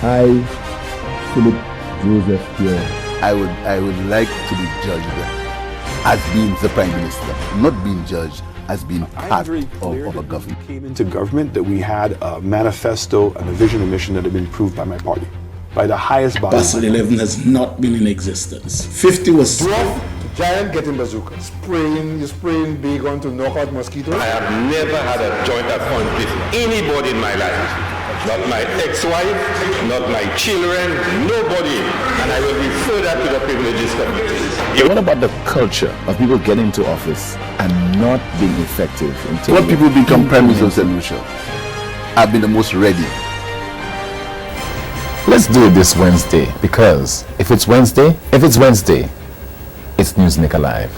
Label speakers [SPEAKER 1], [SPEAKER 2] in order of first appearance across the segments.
[SPEAKER 1] I, Philip Joseph Pierre,
[SPEAKER 2] I would like to be judged as being the Prime Minister, not being judged as being part of a government.
[SPEAKER 3] Came into government that we had a manifesto and a vision and mission that had been approved by my party, by the highest body.
[SPEAKER 4] Basel 11 has not been in existence. 50 was...
[SPEAKER 5] Giant getting bazooka. You spraying big on to knock out mosquitoes.
[SPEAKER 6] I have never had a joint account with anybody in my life. Not my ex-wife, not my children, nobody. And I will refer that to the Privileges Committee.
[SPEAKER 1] What about the culture of people getting into office and not being effective in terms
[SPEAKER 2] When people become Prime Minister of St. Lucia, I've been the most ready.
[SPEAKER 1] Let's do it this Wednesday, because if it's Wednesday, it's Newsnik Alive.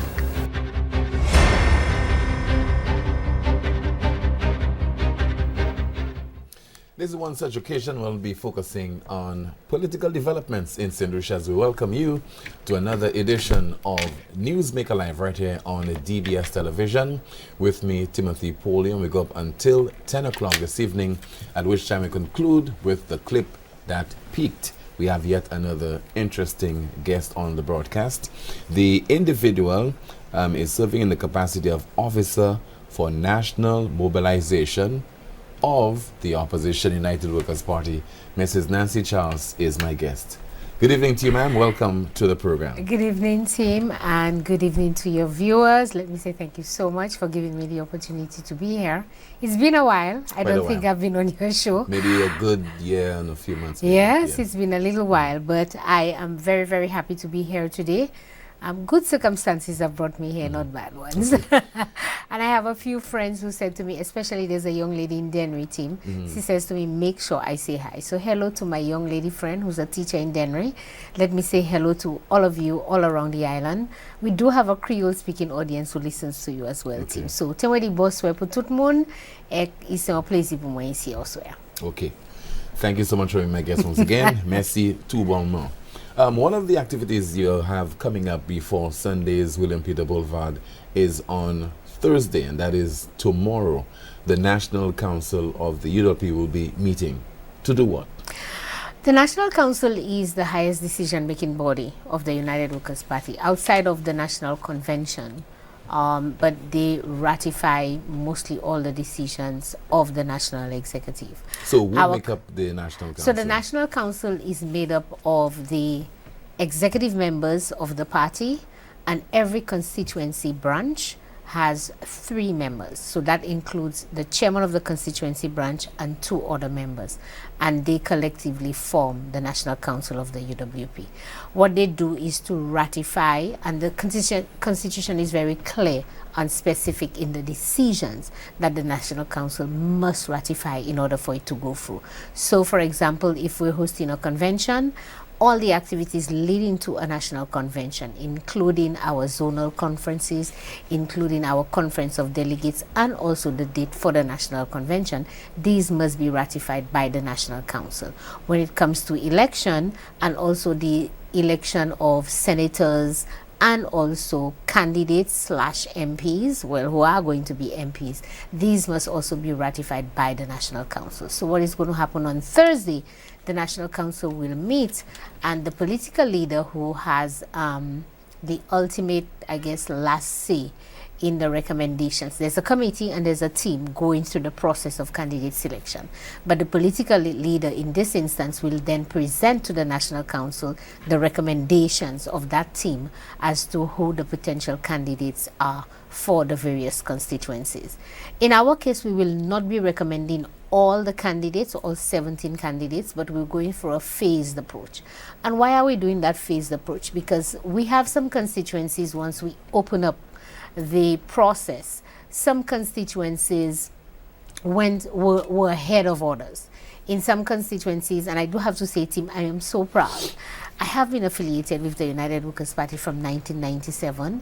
[SPEAKER 7] This is one such occasion we'll be focusing on political developments in St. Lucia as we welcome you to another edition of Newsmaker Live right here on DBS Television. With me, Timothy Paulion. We go up until 10 o'clock this evening, at which time we conclude with the clip that peaked. We have yet another interesting guest on the broadcast. The individual is serving in the capacity of Officer for National Mobilization of the Opposition United Workers Party. Mrs. Nancy Charles is my guest. Good evening to you, ma'am. Welcome to the program.
[SPEAKER 8] Good evening, team, and good evening to your viewers. Let me say thank you so much for giving me the opportunity to be here. It's been a while. I don't think I've been on your show.
[SPEAKER 7] Maybe a good year and a few months.
[SPEAKER 8] Yes, it's been a little while, but I am very, very happy to be here today. Good circumstances have brought me here, not bad ones. Okay. And I have a few friends who said to me, especially there's a young lady in Dennery team. She says to me, make sure I say hi. So hello to my young lady friend who's a teacher in Dennery. Let me say hello to all of you all around the island. We do have a Creole speaking audience who listens to you as well, team. So Temwedi Boswe Pututmun is our place ici also.
[SPEAKER 7] Okay. Thank you so much for being my guest once again. Merci tout bonnement. One of the activities you have coming up before Sunday's William Peter Boulevard is on Thursday, and that is tomorrow. The National Council of the UWP will be meeting. To do what?
[SPEAKER 8] The National Council is the highest decision-making body of the United Workers' Party outside of the National Convention. But they ratify mostly all the decisions of the National Executive.
[SPEAKER 7] So who make up the National Council?
[SPEAKER 8] So the National Council is made up of the executive members of the party, and every constituency branch has 3 members. So that includes the chairman of the constituency branch and 2 other members. And they collectively form the National Council of the UWP. What they do is to ratify, and the constitution is very clear and specific in the decisions that the National Council must ratify in order for it to go through. So for example, if we're hosting a convention, all the activities leading to a national convention, including our zonal conferences, including our conference of delegates, and also the date for the national convention, these must be ratified by the National Council. When it comes to election, and also the election of senators and also candidates / MPs, well, who are going to be MPs, these must also be ratified by the National Council. So what is going to happen on Thursday? The National Council will meet, and the political leader who has the ultimate, I guess, last say in the recommendations. There's a committee and there's a team going through the process of candidate selection. But the political leader in this instance will then present to the National Council the recommendations of that team as to who the potential candidates are for the various constituencies. In our case, we will not be recommending all the candidates, all 17 candidates, but we're going for a phased approach. And why are we doing that phased approach? Because we have some constituencies, once we open up the process, some constituencies were ahead of others. In some constituencies, and I do have to say, team, I am so proud. I have been affiliated with the United Workers' Party from 1997.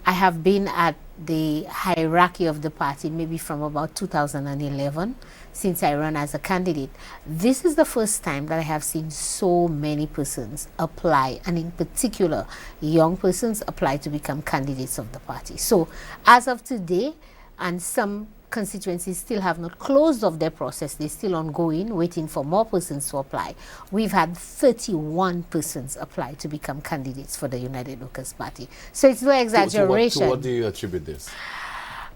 [SPEAKER 8] I have been at the hierarchy of the party maybe from about 2011, since I ran as a candidate. This is the first time that I have seen so many persons apply, and in particular young persons apply to become candidates of the party. So as of today, and some constituencies still have not closed off their process. They're still ongoing, waiting for more persons to apply. We've had 31 persons apply to become candidates for the United Workers' Party. So it's no exaggeration.
[SPEAKER 7] To what do you attribute this?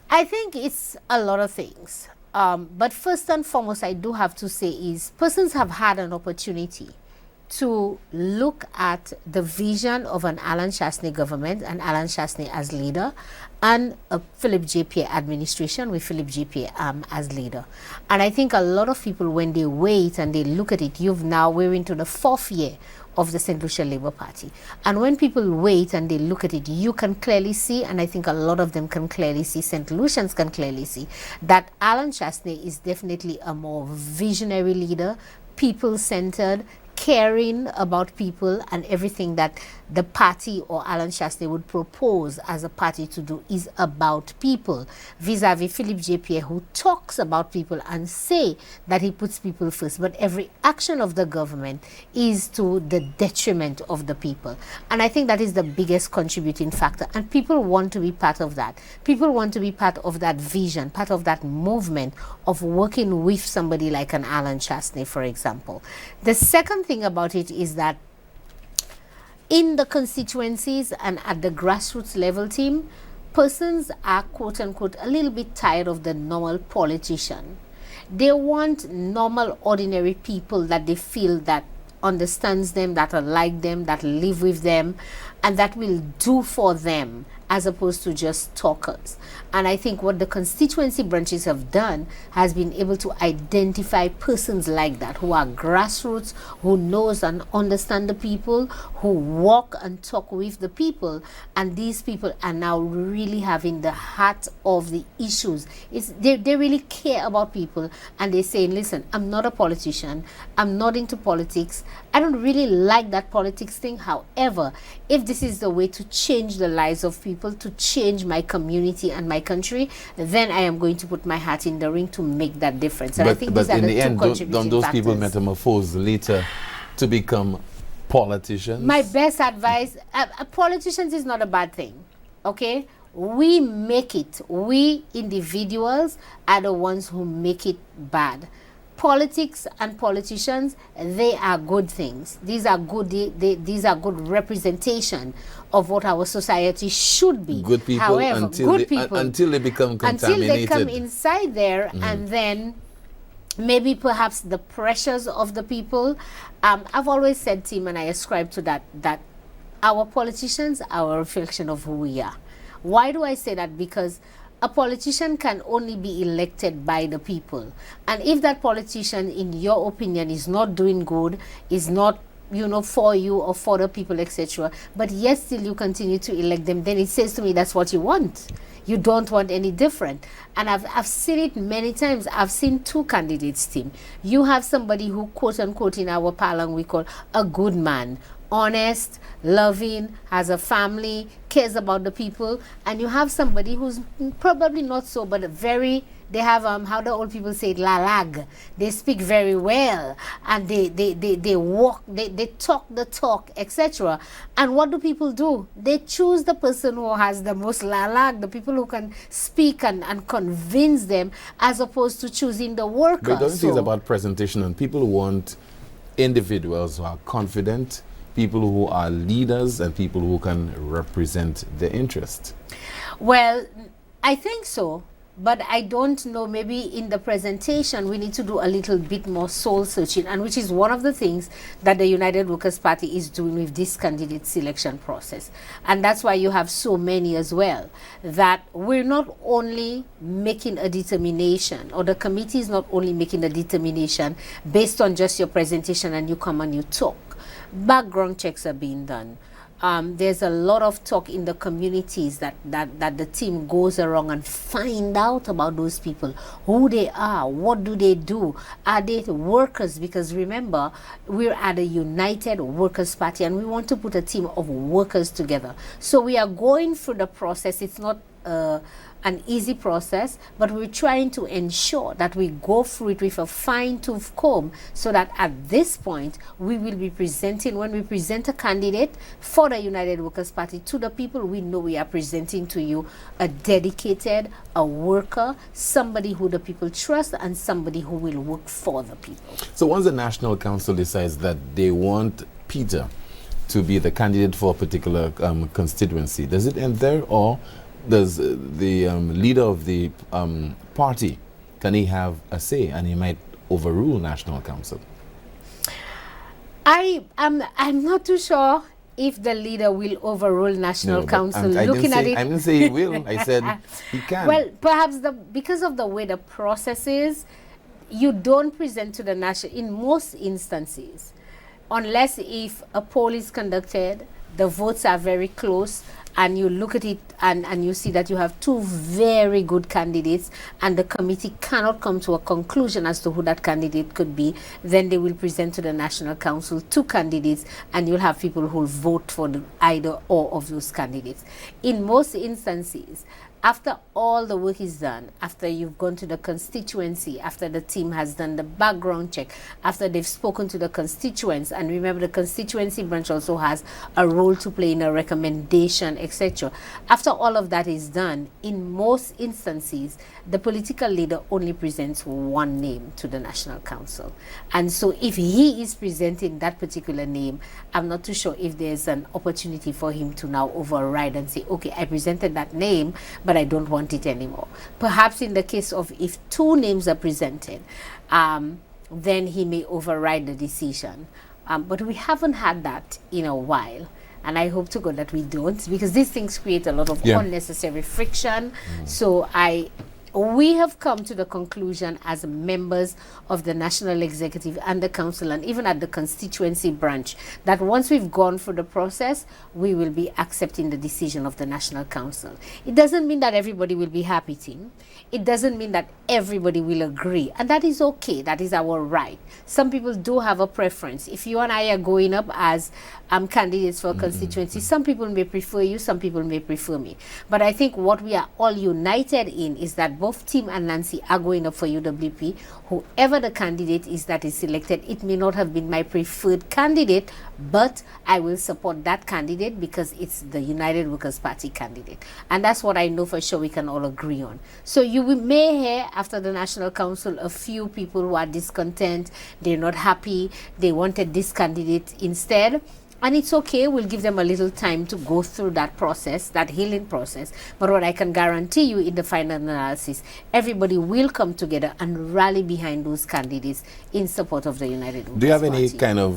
[SPEAKER 8] I think it's a lot of things. But first and foremost, I do have to say is persons have had an opportunity to look at the vision of an Alan Chastanet government and Alan Chastanet as leader, and a Philip J. administration with Philip J. as leader. And I think a lot of people, when they wait and they look at it, we're into the 4th year of the St. Lucia Labour Party. And when people wait and they look at it, you can clearly see, and I think a lot of them can clearly see, St. Lucians can clearly see, that Alan Chastanet is definitely a more visionary leader, people-centered, caring about people, and everything that the party or Alan Chastanet would propose as a party to do is about people, vis-a-vis Philip J. who talks about people and say that he puts people first, but every action of the government is to the detriment of the people. And I think that is the biggest contributing factor, and people want to be part of that. People want to be part of that vision, part of that movement of working with somebody like an Alan Chastanet, for example. The second thing about it is that in the constituencies and at the grassroots level, team, persons are quote unquote a little bit tired of the normal politician. They want normal, ordinary people that they feel that understands them, that are like them, that live with them, and that will do for them, as opposed to just talkers. And I think what the constituency branches have done has been able to identify persons like that, who are grassroots, who knows and understand the people, who walk and talk with the people, and these people are now really having the heart of the issues. They really care about people, and they're saying, listen, I'm not a politician, I'm not into politics, I don't really like that politics thing. However, if this is the way to change the lives of people, to change my community and my country, then I am going to put my hat in the ring to make that difference. And I think these are
[SPEAKER 7] in
[SPEAKER 8] the
[SPEAKER 7] the end, don't those
[SPEAKER 8] factors.
[SPEAKER 7] people metamorphose later to become politicians?
[SPEAKER 8] My best advice, politicians is not a bad thing, okay? We make it. We individuals are the ones who make it bad. Politics and politicians, they are good things. These are good. These are good representation of what our society should be.
[SPEAKER 7] Good people.
[SPEAKER 8] However,
[SPEAKER 7] until they become contaminated.
[SPEAKER 8] Until they come inside there, and then maybe perhaps the pressures of the people. I've always said, Tim, and I ascribe to that our politicians are a reflection of who we are. Why do I say that? Because a politician can only be elected by the people. And if that politician, in your opinion, is not doing good, is not, for you or for the people, etc., but yet still you continue to elect them, then it says to me that's what you want. You don't want any different. And I've seen it many times. I've seen two candidates, team. You have somebody who, quote unquote, in our parlance we call a good man, honest, loving, has a family, cares about the people, and you have somebody who's probably not so, but they have how the old people say it, lalag. They speak very well, and they walk, they talk the talk, etc. And what do people do? They choose the person who has the most lalag, the people who can speak and convince them, as opposed to choosing the worker.
[SPEAKER 7] But don't think about presentation, and people want individuals who are confident, people who are leaders, and people who can represent their interest.
[SPEAKER 8] Well, I think so, but I don't know. Maybe in the presentation we need to do a little bit more soul searching, and which is one of the things that the United Workers' Party is doing with this candidate selection process. And that's why you have so many as well, that we're not only making a determination, or the committee is not only making a determination based on just your presentation and you come and you talk. Background checks are being done. There's a lot of talk in the communities that the team goes around and find out about those people, who they are, what do they do, are they workers? Because remember, we're at a United Workers' Party and we want to put a team of workers together. So we are going through the process. It's not an easy process, but we're trying to ensure that we go through it with a fine-tooth comb so that at this point we will be presenting, when we present a candidate for the United Workers' Party to the people, we know we are presenting to you a dedicated, a worker, somebody who the people trust, and somebody who will work for the people.
[SPEAKER 7] So once the National Council decides that they want Peter to be the candidate for a particular constituency, does it end there, or does the leader of the party, can he have a say and he might overrule National Council?
[SPEAKER 8] I'm not too sure if the leader will overrule National Council. Looking at it,
[SPEAKER 7] I didn't say he will. I said he can.
[SPEAKER 8] Well, perhaps because of the way the process is, you don't present to the national in most instances, unless if a poll is conducted, the votes are very close, and you look at it and you see that you have two very good candidates and the committee cannot come to a conclusion as to who that candidate could be, then they will present to the National Council two candidates, and you'll have people who will vote for either or of those candidates. In most instances, after all the work is done, after you've gone to the constituency, after the team has done the background check, after they've spoken to the constituents, and remember the constituency branch also has a role to play in a recommendation, etc. After all of that is done, in most instances, the political leader only presents one name to the National Council. And so if he is presenting that particular name, I'm not too sure if there's an opportunity for him to now override and say, okay, I presented that name, but I don't want it anymore. Perhaps in the case of if two names are presented, then he may override the decision. But we haven't had that in a while. And I hope to God that we don't, because these things create a lot of unnecessary friction. So we have come to the conclusion as members of the National Executive and the Council, and even at the constituency branch, that once we've gone through the process, we will be accepting the decision of the National Council. It doesn't mean that everybody will be happy, team. It doesn't mean that everybody will agree, and that is okay. That is our right. Some people do have a preference. If you and I are going up as candidates for a constituency, some people may prefer you, some people may prefer me. But I think what we are all united in is that both Tim and Nancy are going up for UWP. Whoever the candidate is that is selected, it may not have been my preferred candidate, but I will support that candidate because it's the United Workers' Party candidate. And that's what I know for sure we can all agree on. So you may hear after the National Council a few people who are discontent, they're not happy, they wanted this candidate instead. And it's okay, we'll give them a little time to go through that process, that healing process. But what I can guarantee you in the final analysis, everybody will come together and rally behind those candidates in support of the United Workers' Party.
[SPEAKER 7] Do you have any kind of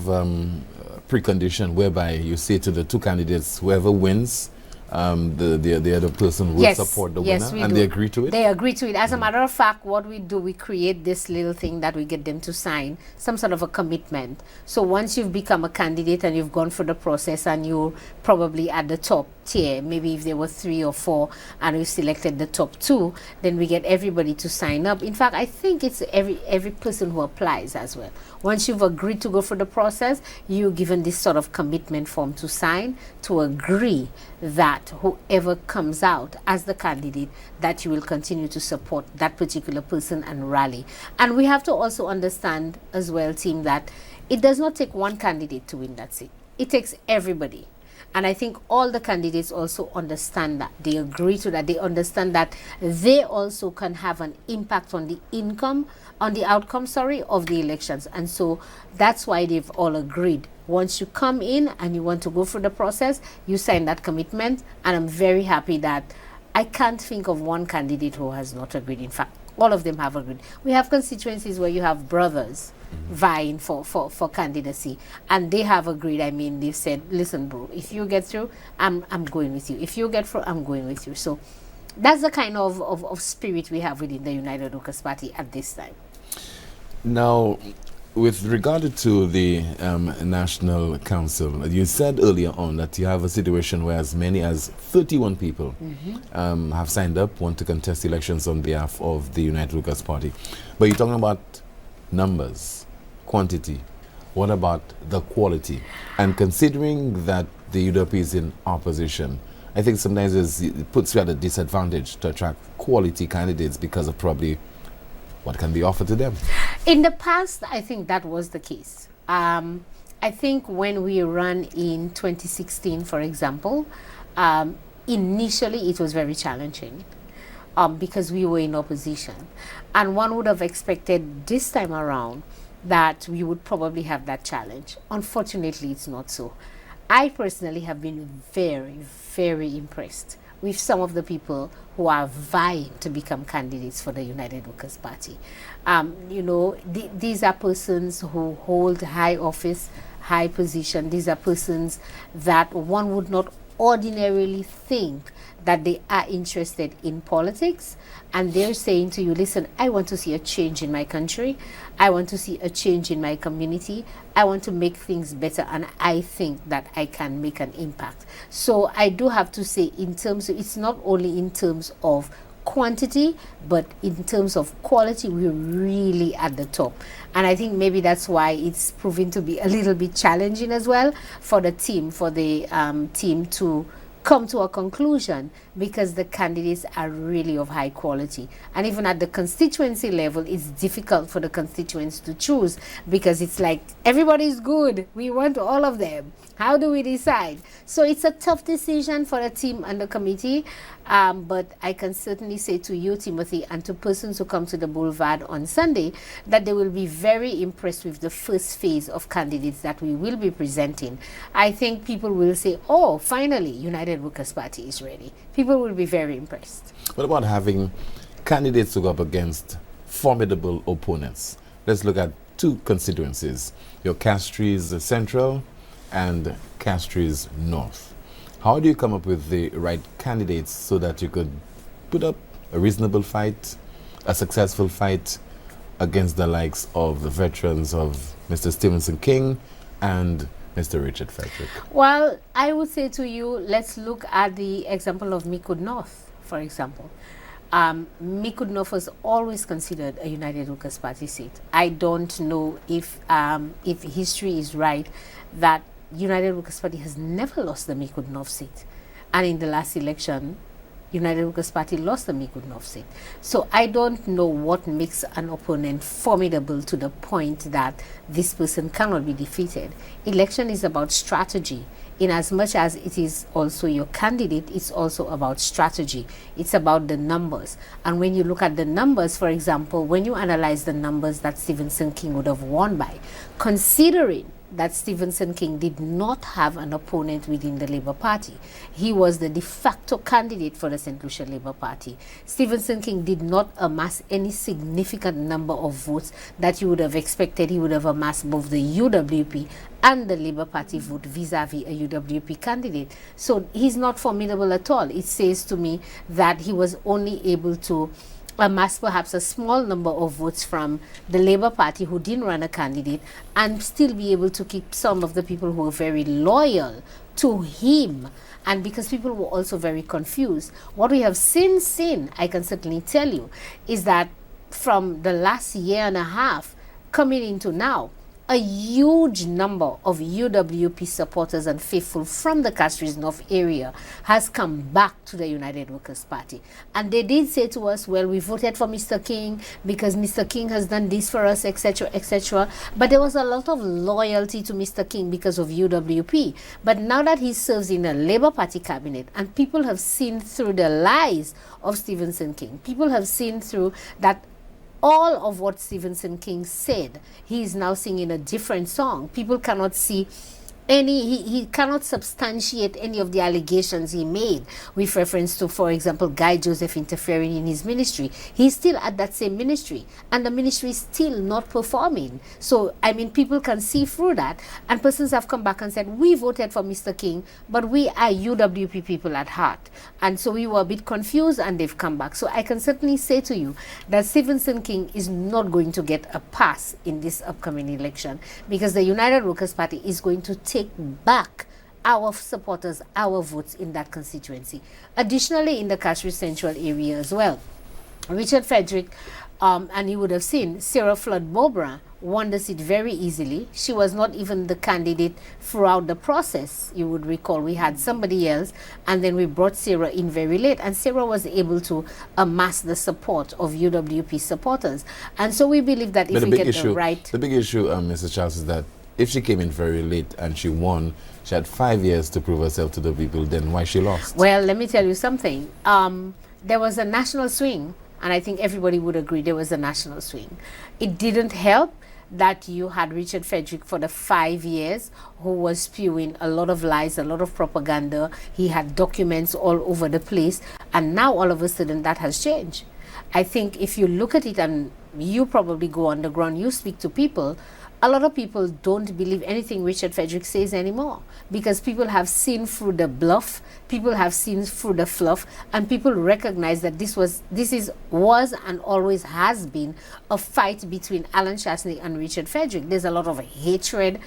[SPEAKER 7] precondition whereby you say to the two candidates, whoever wins, the other person will support the winner, and they agree to it?
[SPEAKER 8] They agree to it. As a matter of fact, what we do, we create this little thing that we get them to sign, some sort of a commitment. So once you've become a candidate and you've gone through the process and you're probably at the top tier, maybe if there were 3 or 4 and we selected the top 2, then we get everybody to sign up. In fact, I think it's every person who applies as well. Once you've agreed to go through the process, you're given this sort of commitment form to sign to agree that whoever comes out as the candidate, that you will continue to support that particular person and rally. And we have to also understand as well, team, that it does not take one candidate to win that seat. It takes everybody. And I think all the candidates also understand that. They agree to that. They understand that they also can have an impact on the outcome of the elections. And so that's why they've all agreed. Once you come in and you want to go through the process, you sign that commitment. And I'm very happy that I can't think of one candidate who has not agreed. In fact, all of them have agreed. We have constituencies where you have brothers vying for candidacy, and they have agreed. I mean, they've said, listen, bro, if you get through, I'm going with you. If you get through, I'm going with you. So that's the kind of spirit we have within the United Workers' Party at this time.
[SPEAKER 7] Now, with regard to the National Council, you said earlier on that you have a situation where as many as 31 people have signed up, want to contest elections on behalf of the United Workers' Party. But you're talking about numbers, quantity. What about the quality? And considering that the UWP is in opposition, I think sometimes it puts you at a disadvantage to attract quality candidates because of probably what can be offered to them.
[SPEAKER 8] In the past, I think that was the case. I think when we ran in 2016, for example, initially it was very challenging because we were in opposition. And one would have expected this time around that we would probably have that challenge. Unfortunately, it's not so. I personally have been very, very impressed with some of the people who are vying to become candidates for the United Workers' Party. You know, these are persons who hold high office, high position. These are persons that one would not ordinarily think that they are interested in politics, and they're saying to you, listen, I want to see a change in my country, I want to see a change in my community, I want to make things better, and I think that I can make an impact. So I do have to say, in terms of, it's not only in terms of quantity, but in terms of quality, we're really at the top. And I think maybe that's why it's proving to be a little bit challenging as well for the team, team to come to a conclusion, because the candidates are really of high quality. And even at the constituency level, it's difficult for the constituents to choose, because it's like, everybody's good, we want all of them. How do we decide? So it's a tough decision for the team and the committee, but I can certainly say to you, Timothy, and to persons who come to the Boulevard on Sunday, that they will be very impressed with the first phase of candidates that we will be presenting. I think people will say, oh, finally, United Workers' Party is ready. People will be very impressed.
[SPEAKER 7] What about having candidates to go up against formidable opponents? Let's look at two constituencies, your Castries Central and Castries North. How do you come up with the right candidates so that you could put up a reasonable fight, a successful fight against the likes of the veterans of Mr. Stevenson King and Mr. Richard Frederick?
[SPEAKER 8] Well, I would say to you, let's look at the example of Micoud North, for example. Micoud North was always considered a United Workers' Party seat. I don't know if history is right that United Workers' Party has never lost the Micoud North seat. And in the last election, United Workers' Party lost the Micoud North seat. So I don't know what makes an opponent formidable to the point that this person cannot be defeated. Election is about strategy. In as much as it is also your candidate, it's also about strategy. It's about the numbers. And when you look at the numbers, for example, when you analyze the numbers that Stevenson King would have won by, considering that Stevenson King did not have an opponent within the Labour Party. He was the de facto candidate for the St. Lucia Labour Party. Stevenson King did not amass any significant number of votes that you would have expected he would have amassed both the UWP and the Labour Party vote vis-a-vis a UWP candidate. So he's not formidable at all. It says to me that he was only able to amass perhaps a small number of votes from the Labour Party who didn't run a candidate, and still be able to keep some of the people who were very loyal to him. And because people were also very confused, what we have since seen, I can certainly tell you, is that from the last year and a half coming into now, a huge number of UWP supporters and faithful from the Castries North area has come back to the United Workers' Party. And they did say to us, well, we voted for Mr. King because Mr. King has done this for us, etc., etc. But there was a lot of loyalty to Mr. King because of UWP. But now that he serves in a Labour Party cabinet, and people have seen through the lies of Stevenson King, people have seen through that all of what Stevenson King said, he is now singing a different song. People cannot see any, he cannot substantiate any of the allegations he made with reference to, for example, Guy Joseph interfering in his ministry. He's still at that same ministry, and the ministry is still not performing. So, I mean, people can see through that, and persons have come back and said, we voted for Mr. King, but we are UWP people at heart. And so we were a bit confused, and they've come back. So I can certainly say to you that Stevenson King is not going to get a pass in this upcoming election, because the United Workers' Party is going to take back our supporters, our votes in that constituency. Additionally, in the Castries Central area as well, Richard Frederick, and you would have seen Sarah Flood Bobra won the seat very easily. She was not even the candidate throughout the process. You would recall we had somebody else, and then we brought Sarah in very late, and Sarah was able to amass the support of UWP supporters. And so we believe that if we get the right...
[SPEAKER 7] The big issue, Mr. Charles, is that if she came in very late and she won, she had 5 years to prove herself to the people, then why she lost?
[SPEAKER 8] Well, let me tell you something. There was a national swing, and I think everybody would agree there was a national swing. It didn't help that you had Richard Frederick for the 5 years who was spewing a lot of lies, a lot of propaganda. He had documents all over the place, and now all of a sudden that has changed. I think if you look at it, and you probably go on the ground, you speak to people, a lot of people don't believe anything Richard Frederick says anymore, because people have seen through the bluff, people have seen through the fluff, and people recognize that this was and always has been a fight between Alan Chastanet and Richard Frederick. There's a lot of hatred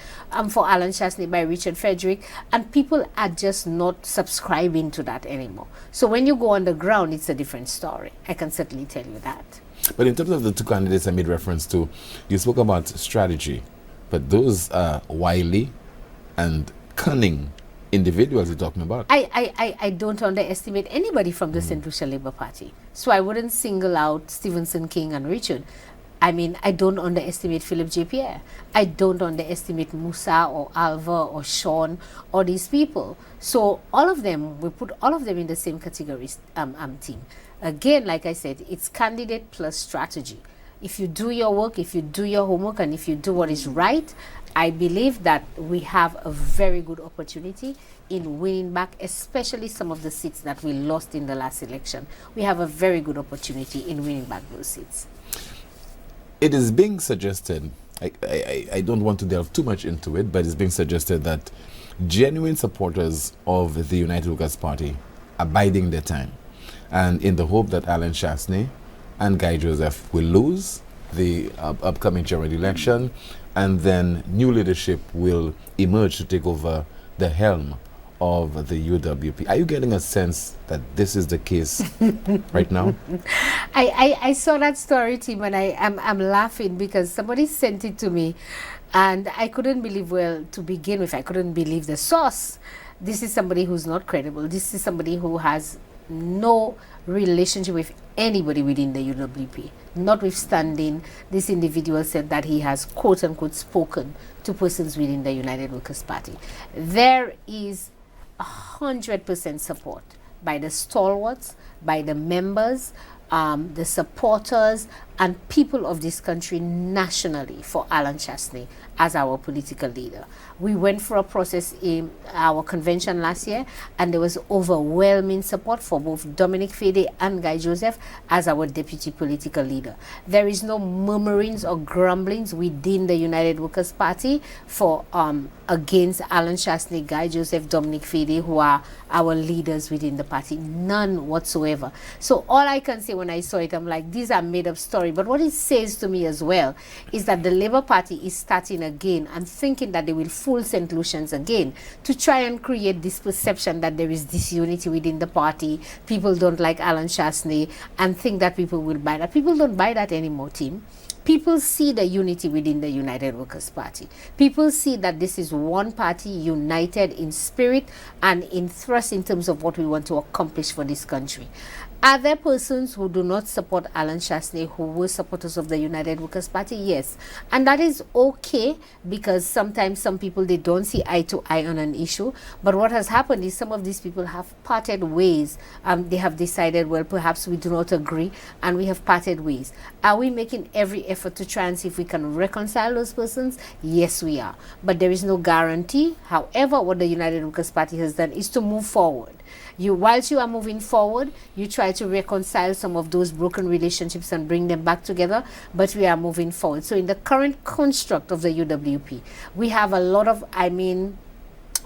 [SPEAKER 8] for Alan Chastanet by Richard Frederick, and people are just not subscribing to that anymore. So when you go on the ground, it's a different story. I can certainly tell you that.
[SPEAKER 7] But in terms of the two candidates I made reference to, you spoke about strategy, but those are wily and cunning individuals you're talking about.
[SPEAKER 8] I don't underestimate anybody from the St. Lucia Labour Party. So I wouldn't single out Stevenson King and Richard. I mean, I don't underestimate Philip J. Pierre. I don't underestimate Musa or Alva or Sean or these people. So all of them, we put all of them in the same category team. Again, like I said, it's candidate plus strategy. If you do your work, if you do your homework, and if you do what is right, I believe that we have a very good opportunity in winning back, especially some of the seats that we lost in the last election. We have a very good opportunity in winning back those seats.
[SPEAKER 7] It is being suggested, I don't want to delve too much into it, but it's being suggested that genuine supporters of the United Workers' Party are biding their time, and in the hope that Alan Chastanet and Guy Joseph will lose the upcoming general election, and then new leadership will emerge to take over the helm of the UWP. Are you getting a sense that this is the case right now?
[SPEAKER 8] I saw that story, Tim, and I'm laughing because somebody sent it to me, and I couldn't believe, well, to begin with, I couldn't believe the source. This is somebody who's not credible. This is somebody who has no relationship with anybody within the UWP. Notwithstanding, this individual said that he has quote-unquote spoken to persons within the United Workers' Party. There is 100% support by the stalwarts, by the members, the supporters, and people of this country nationally for Alan Chastanet as our political leader. We went through a process in our convention last year, and there was overwhelming support for both Dominic Fede and Guy Joseph as our deputy political leader. There is no murmurings or grumblings within the United Workers' Party for against Alan Chastanet, Guy Joseph, Dominic Fede, who are our leaders within the party. None whatsoever. So all I can say when I saw it, I'm like, these are made up stories. But what it says to me as well is that the Labour Party is starting again and thinking that they will fool St. Lucians again to try and create this perception that there is disunity within the party. People don't like Alan Chastanet and think that people will buy that. People don't buy that anymore, team. People see the unity within the United Workers' Party. People see that this is one party united in spirit and in thrust in terms of what we want to accomplish for this country. Are there persons who do not support Alan Chastanet who were supporters of the United Workers' Party? Yes. And that is okay, because sometimes some people, they don't see eye to eye on an issue. But what has happened is some of these people have parted ways. They have decided, well, perhaps we do not agree, and we have parted ways. Are we making every effort to try and see if we can reconcile those persons? Yes, we are. But there is no guarantee. However, what the United Workers' Party has done is to move forward. Whilst you are moving forward, you try to reconcile some of those broken relationships and bring them back together, but we are moving forward. So in the current construct of the UWP, we have a lot of,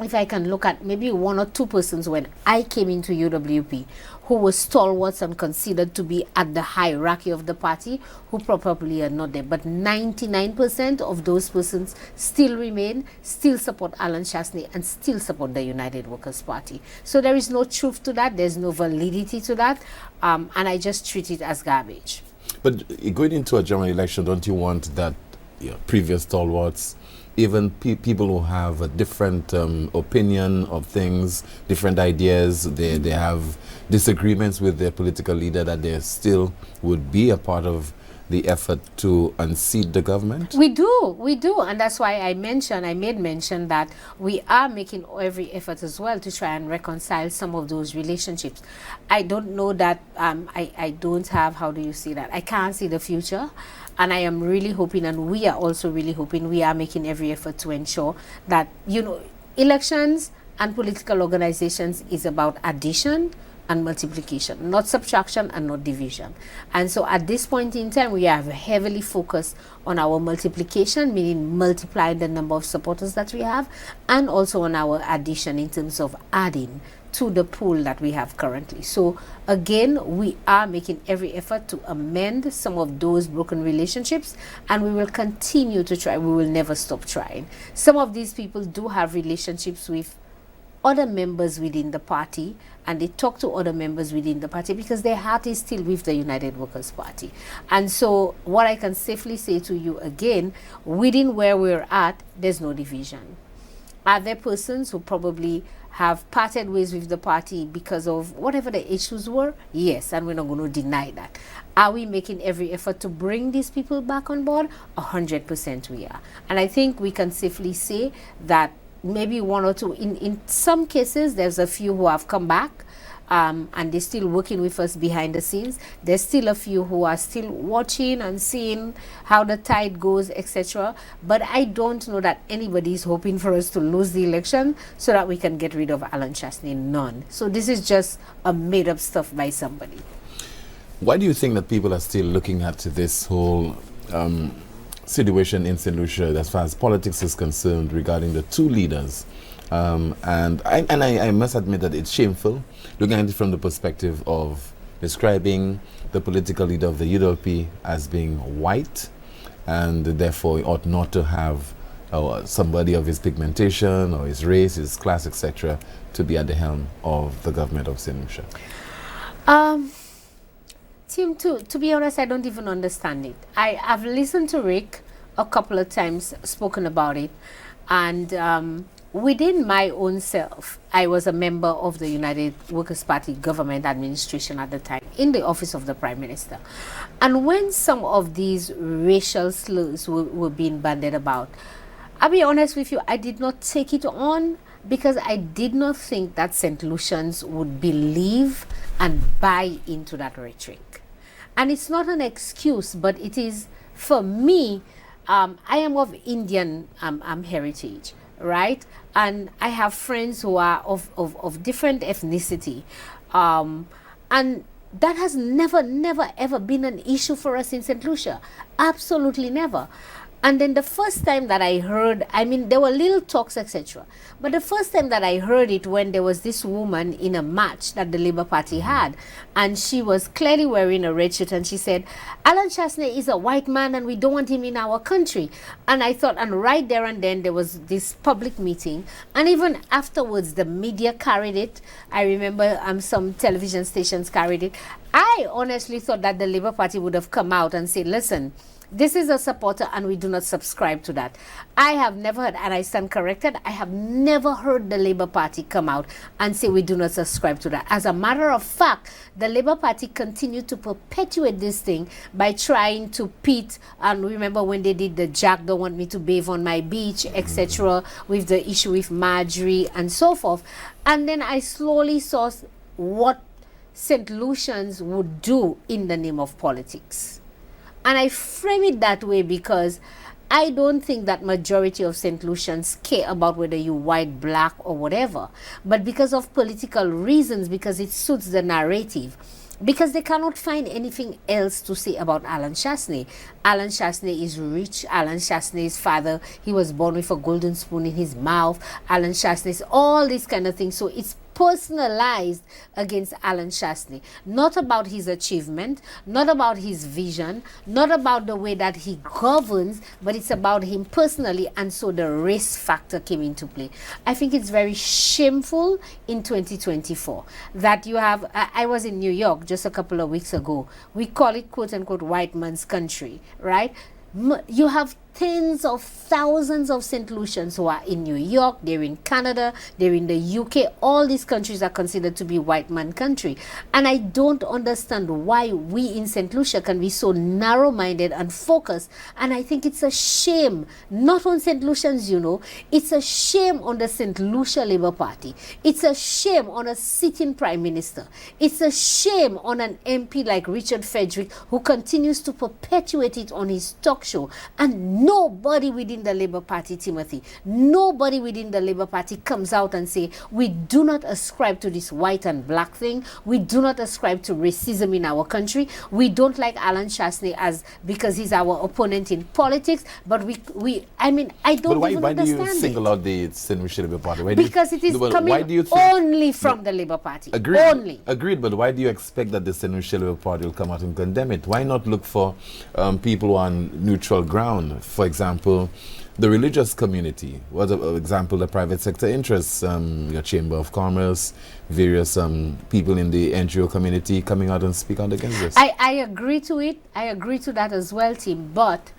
[SPEAKER 8] if I can look at maybe one or two persons when I came into UWP who were stalwarts and considered to be at the hierarchy of the party, who probably are not there. But 99% of those persons still remain, still support Alan Chastanet, and still support the United Workers' Party. So there is no truth to that. There's no validity to that. And I just treat it as garbage.
[SPEAKER 7] But going into a general election, don't you want that previous stalwarts, even people who have a different opinion of things, different ideas, they have disagreements with their political leader, that they still would be a part of the effort to unseat the government?
[SPEAKER 8] We do, and that's why I made mention that we are making every effort as well to try and reconcile some of those relationships. I don't know that, I don't have, how do you see that? I can't see the future, and I am really hoping, and we are also really hoping, we are making every effort to ensure that, elections and political organizations is about addition and multiplication, not subtraction and not division. And so at this point in time, we have heavily focused on our multiplication, meaning multiplying the number of supporters that we have, and also on our addition in terms of adding to the pool that we have currently. So again, we are making every effort to amend some of those broken relationships, and we will continue to try. We will never stop trying. Some of these people do have relationships with other members within the party, and they talk to other members within the party because their heart is still with the United Workers' Party. And so what I can safely say to you again, within where we're at, there's no division. Are there persons who probably have parted ways with the party because of whatever the issues were? Yes, and we're not going to deny that. Are we making every effort to bring these people back on board? 100% we are. And I think we can safely say that maybe one or two, in some cases, there's a few who have come back, and they're still working with us behind the scenes. There's still a few who are still watching and seeing how the tide goes, etc. But I don't know that anybody is hoping for us to lose the election so that we can get rid of Alan Chastanet. None. So this is just a made-up stuff by somebody.
[SPEAKER 7] Why do you think that people are still looking at this whole situation in St. Lucia as far as politics is concerned regarding the two leaders? And I must admit that it's shameful looking at it from the perspective of describing the political leader of the UWP as being white, and therefore ought not to have somebody of his pigmentation or his race, his class, etc., to be at the helm of the government of St. Lucia.
[SPEAKER 8] Tim, to be honest, I don't even understand it. I've listened to Rick a couple of times, spoken about it, and within my own self, I was a member of the United Workers' Party government administration at the time, in the office of the Prime Minister. And when some of these racial slurs were being bandied about, I'll be honest with you, I did not take it on because I did not think that St. Lucians would believe and buy into that rhetoric. And it's not an excuse, but it is, for me, I am of Indian heritage, right? And I have friends who are of different ethnicity. And that has never, ever been an issue for us in St. Lucia. Absolutely never. And then the first time that I heard, I mean, there were little talks, etc. But the first time that I heard it, when there was this woman in a match that the Labour Party had, and she was clearly wearing a red shirt, and she said, Alan Chastanet is a white man and we don't want him in our country. And I thought, and right there and then, there was this public meeting. And even afterwards, the media carried it. I remember some television stations carried it. I honestly thought that the Labour Party would have come out and said, listen, this is a supporter and we do not subscribe to that. I have never heard, and I stand corrected, I have never heard the Labour Party come out and say we do not subscribe to that. As a matter of fact, the Labour Party continued to perpetuate this thing by trying to pit, and remember when they did the Jack don't want me to bathe on my beach, etc., with the issue with Marjorie and so forth. And then I slowly saw what St. Lucians would do in the name of politics. And I frame it that way because I don't think that majority of St. Lucians care about whether you're white, black, or whatever. But because of political reasons, because it suits the narrative, because they cannot find anything else to say about Alan Chastanet. Alan Chastanet is rich. Alan Chastanet's father, he was born with a golden spoon in his mouth. Alan Chastanet, all these kind of things. So it's personalized against Alan Chastanet, not about his achievement, not about his vision, not about the way that he governs, but it's about him personally, and so the race factor came into play. I think it's very shameful in 2024 that you have, I was in New York just a couple of weeks ago, we call it quote-unquote white man's country, right? You have tens of thousands of St. Lucians who are in New York, they're in Canada, they're in the UK. All these countries are considered to be white man country. And I don't understand why we in St. Lucia can be so narrow-minded and focused. And I think it's a shame, not on St. Lucians, you know, it's a shame on the St. Lucia Labour Party. It's a shame on a sitting Prime Minister. It's a shame on an MP like Richard Frederick, who continues to perpetuate it on his talk show. And nobody within the Labour Party, Timothy, nobody within the Labour Party comes out and say, we do not ascribe to this white and black thing. We do not ascribe to racism in our country. We don't like Alan Chastanet because he's our opponent in politics. But I don't even understand
[SPEAKER 7] Why do you single out the St. Lucia Labour Party?
[SPEAKER 8] Because it is coming only from the Labour Party.
[SPEAKER 7] Agreed.
[SPEAKER 8] Only.
[SPEAKER 7] Agreed, but why do you expect that the St. Lucia Labour Party will come out and condemn it? Why not look for people who are on neutral ground? For example, the religious community. For example, the private sector interests, your Chamber of Commerce, various people in the NGO community coming out and speak out against this.
[SPEAKER 8] I agree to it. I agree to that as well, Tim. But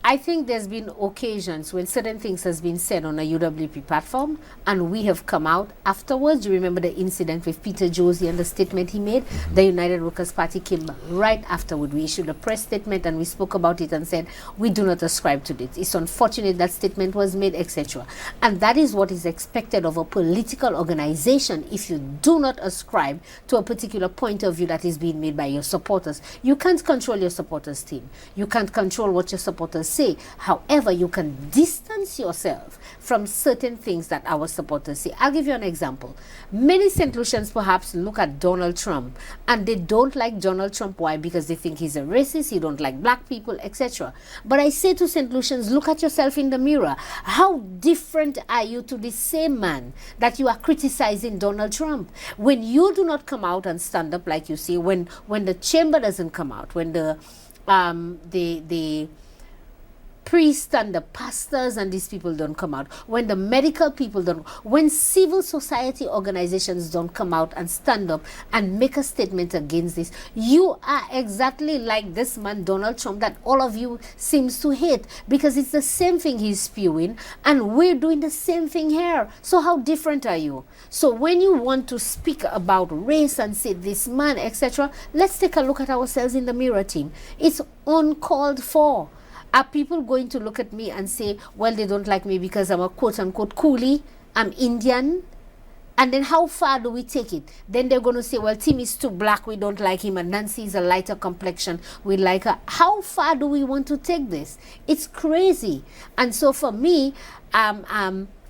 [SPEAKER 8] I think there's been occasions when certain things has been said on a UWP platform and we have come out afterwards. You remember the incident with Peter Josie and the statement he made? The United Workers' Party came right afterward. We issued a press statement and we spoke about it and said, we do not ascribe to this. It's unfortunate that statement was made, etc. And that is what is expected of a political organization if you do not ascribe to a particular point of view that is being made by your supporters. You can't control your supporters' team. You can't control what your supporters say. However, you can distance yourself from certain things that our supporters say. I'll give you an example. Many St. Lucians perhaps look at Donald Trump and they don't like Donald Trump. Why? Because they think he's a racist, he don't like black people, etc. But I say to St. Lucians, look at yourself in the mirror. How different are you to the same man that you are criticizing Donald Trump? When you do not come out and stand up like you say, when the chamber doesn't come out, when the priests and the pastors and these people don't come out, when the medical people don't, when civil society organizations don't come out and stand up and make a statement against this, you are exactly like this man Donald Trump that all of you seems to hate, because it's the same thing he's spewing and we're doing the same thing here. So how different are you? So when you want to speak about race and say this man, etc., let's take a look at ourselves in the mirror, team. It's uncalled for. Are people going to look at me and say, well, they don't like me because I'm a quote-unquote coolie, I'm Indian? And then how far do we take it? Then they're going to say, well, Tim is too black, we don't like him, and Nancy is a lighter complexion, we like her. How far do we want to take this? It's crazy. And so for me,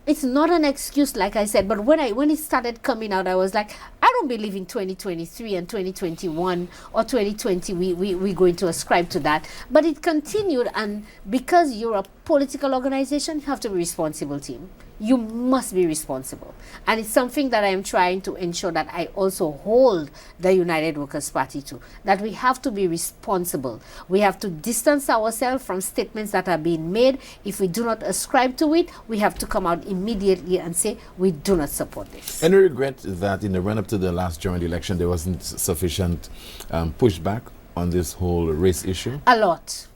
[SPEAKER 8] it's not an excuse, like I said, but when it started coming out, I was like, I don't believe in 2023 and 2021 or 2020 we're going to ascribe to that. But it continued, and because you're a political organization, you have to be responsible, team. You must be responsible. And it's something that I am trying to ensure that I also hold the United Workers' Party to, that we have to be responsible. We have to distance ourselves from statements that are being made. If we do not ascribe to it, we have to come out immediately and say, we do not support this.
[SPEAKER 7] Any regret that in the run-up to the last general election, there wasn't sufficient pushback on this whole race issue?
[SPEAKER 8] A lot.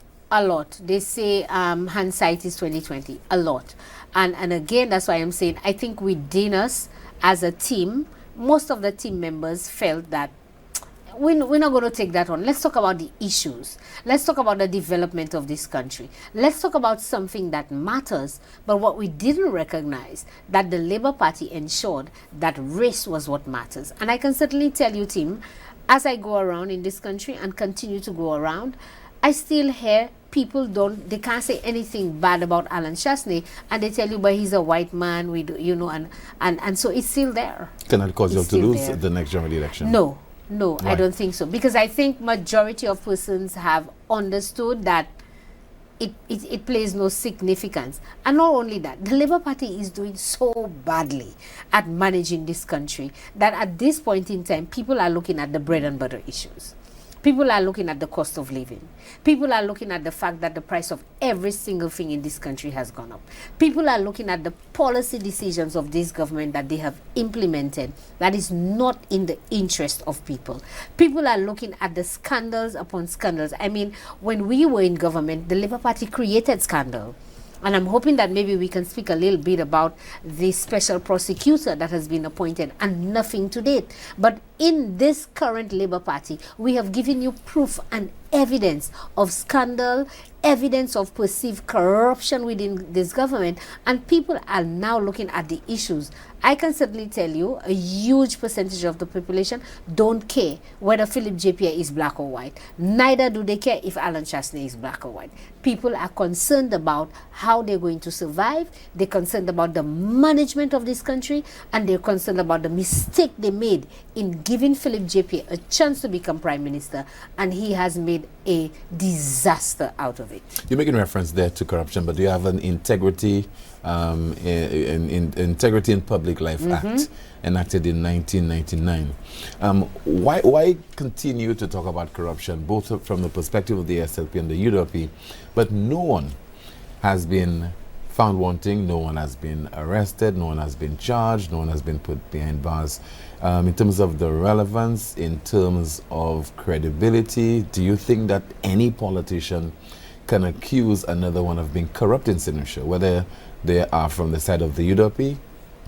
[SPEAKER 8] They say hindsight is 2020. A lot. And again, that's why I'm saying, I think within us as a team, most of the team members felt that we're not going to take that on. Let's talk about the issues. Let's talk about the development of this country. Let's talk about something that matters. But what we didn't recognize, that the Labour Party ensured that race was what matters. And I can certainly tell you, Tim, as I go around in this country and continue to go around, I still hear people they can't say anything bad about Alan Chastanet, and they tell you, but he's a white man, and so it's still there.
[SPEAKER 7] Can that cause you to lose the next general election?
[SPEAKER 8] No, I don't think so, because I think majority of persons have understood that it plays no significance. And not only that, the Labour Party is doing so badly at managing this country that at this point in time, people are looking at the bread and butter issues. People are looking at the cost of living. People are looking at the fact that the price of every single thing in this country has gone up. People are looking at the policy decisions of this government that they have implemented that is not in the interest of people. People are looking at the scandals upon scandals. I mean, when we were in government, the Labour Party created scandal. And I'm hoping that maybe we can speak a little bit about the special prosecutor that has been appointed, and nothing to date. But in this current Labour Party, we have given you proof and evidence of scandal, evidence of perceived corruption within this government, and people are now looking at the issues. I can certainly tell you a huge percentage of the population don't care whether Philip Japier is black or white. Neither do they care if Alan Chastney is black or white. People are concerned about how they're going to survive. They're concerned about the management of this country, and they're concerned about the mistake they made in giving Philip Japier a chance to become Prime Minister, and he has made a disaster out of it.
[SPEAKER 7] You're making reference there to corruption, but do you have an integrity Integrity in Public Life Act enacted in 1999? Why continue to talk about corruption, both from the perspective of the SLP and the UWP, but no one has been found wanting, no one has been arrested, no one has been charged, no one has been put behind bars? In terms of the relevance, in terms of credibility, do you think that any politician can accuse another one of being corrupt in St. Lucia, whether they are from the side of the UWP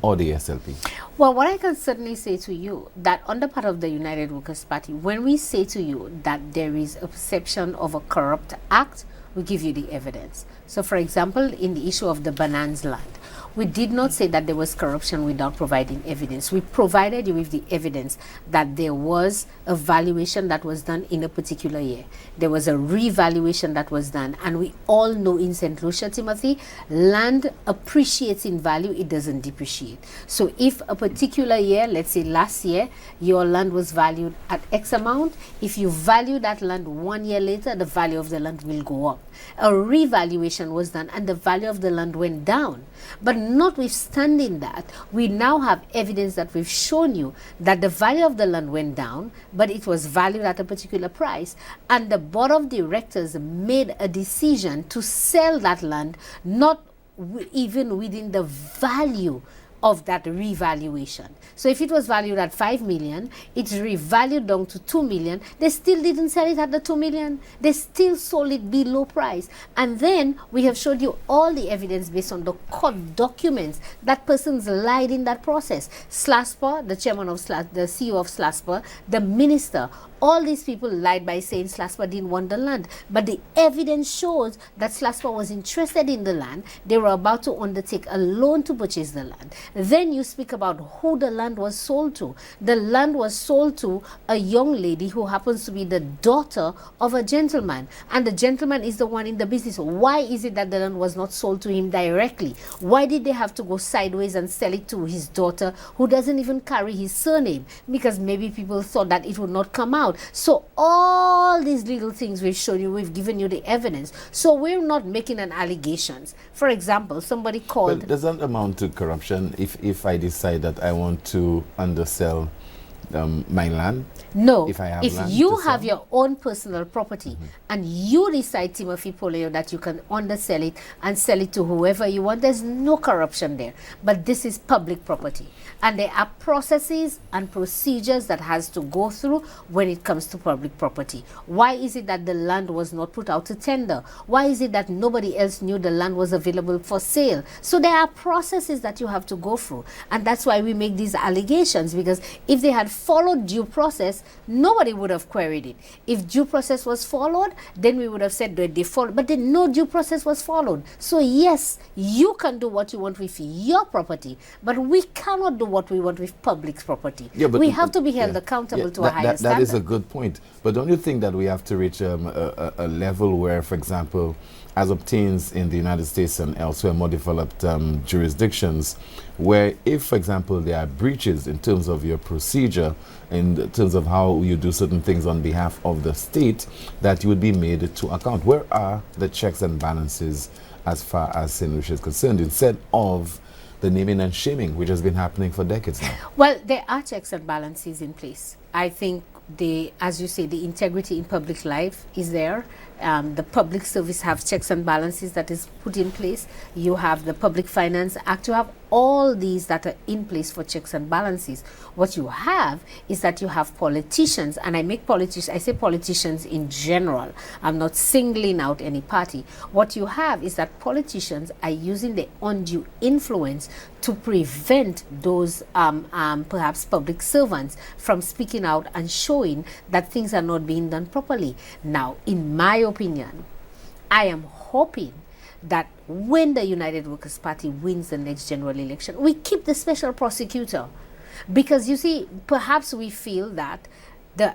[SPEAKER 7] or the SLP?
[SPEAKER 8] Well, what I can certainly say to you, that on the part of the United Workers' Party, when we say to you that there is a perception of a corrupt act, we give you the evidence. So, for example, in the issue of the Banans land, we did not say that there was corruption without providing evidence. We provided you with the evidence that there was a valuation that was done in a particular year. There was a revaluation that was done. And we all know in St. Lucia, Timothy, land appreciates in value, it doesn't depreciate. So if a particular year, let's say last year, your land was valued at X amount, if you value that land 1 year later, the value of the land will go up. A revaluation was done and the value of the land went down. But notwithstanding that, we now have evidence that we've shown you that the value of the land went down, but it was valued at a particular price, and the board of directors made a decision to sell that land not even within the value of that revaluation. So if it was valued at 5 million, it's revalued down to 2 million. They still didn't sell it at the 2 million. They still sold it below price. And then we have showed you all the evidence based on the court documents that persons lied in that process. Slasper, the chairman of the CEO of Slasper, the minister, all these people lied by saying Slasper didn't want the land. But the evidence shows that Slasper was interested in the land. They were about to undertake a loan to purchase the land. Then you speak about who the land was sold to. The land was sold to a young lady who happens to be the daughter of a gentleman. And the gentleman is the one in the business. Why is it that the land was not sold to him directly? Why did they have to go sideways and sell it to his daughter, who doesn't even carry his surname? Because maybe people thought that it would not come out. So all these little things we've shown you, we've given you the evidence. So we're not making an allegations. For example, somebody called...
[SPEAKER 7] But does that amount to corruption if I decide that I want to undersell my land?
[SPEAKER 8] No.
[SPEAKER 7] If I have
[SPEAKER 8] if
[SPEAKER 7] land
[SPEAKER 8] you
[SPEAKER 7] to
[SPEAKER 8] have
[SPEAKER 7] sell?
[SPEAKER 8] your own personal property and you decide, Timothy Poleo, that you can undersell it and sell it to whoever you want, there's no corruption there. But this is public property. And there are processes and procedures that has to go through when it comes to public property. Why is it that the land was not put out to tender? Why is it that nobody else knew the land was available for sale? So there are processes that you have to go through. And that's why we make these allegations, because if they had followed due process, nobody would have queried it. If due process was followed, then we would have said that they followed, but then no due process was followed. So yes, you can do what you want with your property, but we cannot do what we want with public property. Yeah, but we have to be held accountable to a higher standard.
[SPEAKER 7] That is a good point. But don't you think that we have to reach a level where, for example, as obtains in the United States and elsewhere, more developed jurisdictions, where if, for example, there are breaches in terms of your procedure, in terms of how you do certain things on behalf of the state, that you would be made to account? Where are the checks and balances as far as St. Lucia is concerned, instead of the naming and shaming, which has been happening for decades now?
[SPEAKER 8] Well, there are checks and balances in place. I think as you say, the integrity in public life is there. The public service have checks and balances that is put in place. You have the Public Finance Act. You have all these that are in place for checks and balances. What you have is that you have politicians, and I say politicians in general. I'm not singling out any party. What you have is that politicians are using the undue influence to prevent those perhaps public servants from speaking out and showing that things are not being done properly. Now, in my opinion, I am hoping that when the United Workers' Party wins the next general election, we keep the special prosecutor. Because you see, perhaps we feel that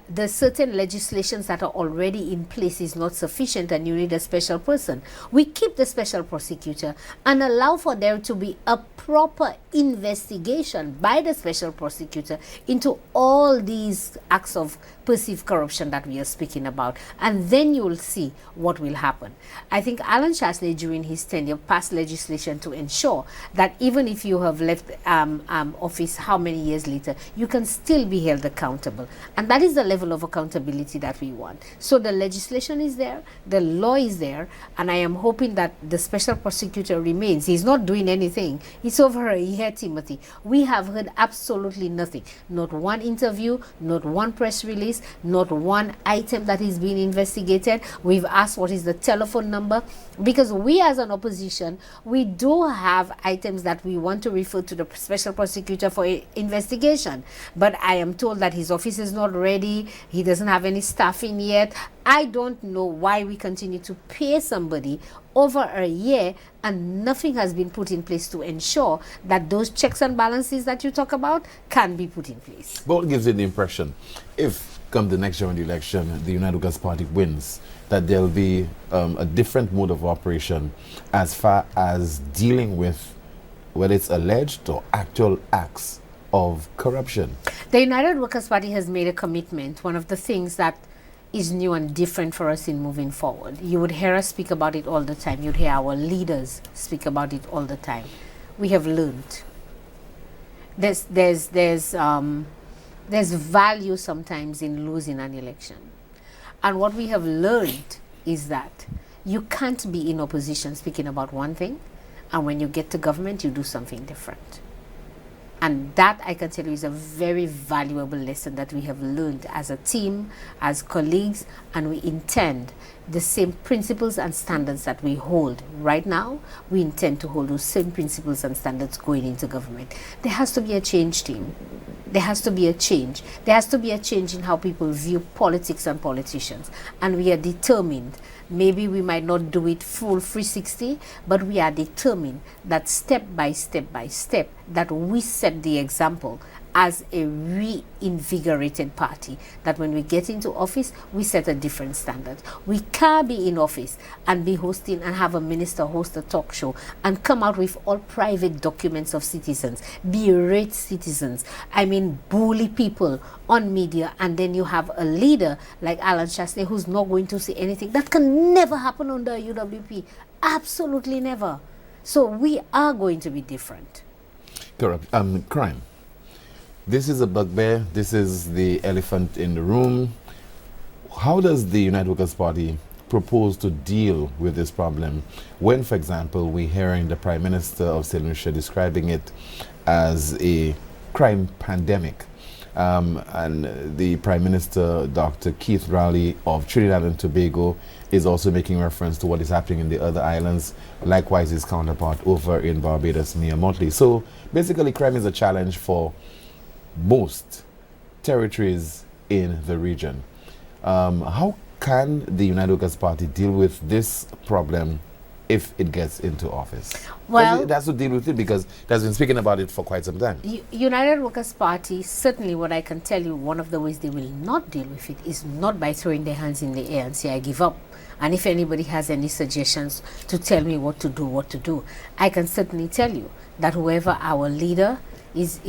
[SPEAKER 8] the certain legislations that are already in place is not sufficient and you need a special person. We keep the special prosecutor and allow for there to be a proper investigation by the special prosecutor into all these acts of perceived corruption that we are speaking about, and then you will see what will happen. I think Alan Chastanet during his tenure passed legislation to ensure that even if you have left office how many years later, you can still be held accountable, and that is the level of accountability that we want. So the legislation is there, the law is there, and I am hoping that the special prosecutor remains. He's not doing anything. It's over a year, Timothy. We have heard absolutely nothing. Not one interview, not one press release, not one item that is being investigated. We've asked what is the telephone number, because we as an opposition, we do have items that we want to refer to the special prosecutor for investigation. But I am told that his office is not ready. He doesn't have any staffing yet. I don't know why we continue to pay somebody over a year and nothing has been put in place to ensure that those checks and balances that you talk about can be put in place.
[SPEAKER 7] But what gives you the impression, if come the next general election, the United Workers' Party wins, that there'll be a different mode of operation as far as dealing with whether it's alleged or actual acts of corruption?
[SPEAKER 8] The United Workers' Party has made a commitment. One of the things that is new and different for us in moving forward. You would hear us speak about it all the time. You'd hear our leaders speak about it all the time. We have learned. There's value sometimes in losing an election. And what we have learned is that you can't be in opposition speaking about one thing, and when you get to government, you do something different. And that, I can tell you, is a very valuable lesson that we have learned as a team, as colleagues, and we intend the same principles and standards that we hold right now. We intend to hold those same principles and standards going into government. There has to be a change, team. There has to be a change. There has to be a change in how people view politics and politicians. And we are determined. Maybe we might not do it full 360, but we are determined that step by step by step, that we set the example as a reinvigorated party, that when we get into office, we set a different standard. We can't be in office and be hosting and have a minister host a talk show and come out with all private documents of citizens, berate citizens, bully people on media, and then you have a leader like Alan Chastanet who's not going to say anything. That can never happen under UWP. Absolutely never. So we are going to be different.
[SPEAKER 7] Crime. This is a bugbear. This is the elephant in the room. How does the United Workers' Party propose to deal with this problem when, for example, we're hearing the Prime Minister of St. Lucia describing it as a crime pandemic? And the Prime Minister, Dr. Keith Rowley of Trinidad and Tobago, is also making reference to what is happening in the other islands. Likewise, his counterpart over in Barbados, Mia Motley. So basically, crime is a challenge for most territories in the region. How can the United Workers' Party deal with this problem if it gets into office?
[SPEAKER 8] Well,
[SPEAKER 7] it has to deal with it because it has been speaking about it for quite some time.
[SPEAKER 8] United Workers' Party, certainly what I can tell you, one of the ways they will not deal with it is not by throwing their hands in the air and say, I give up. And if anybody has any suggestions to tell me what to do, I can certainly tell you that whoever our leader is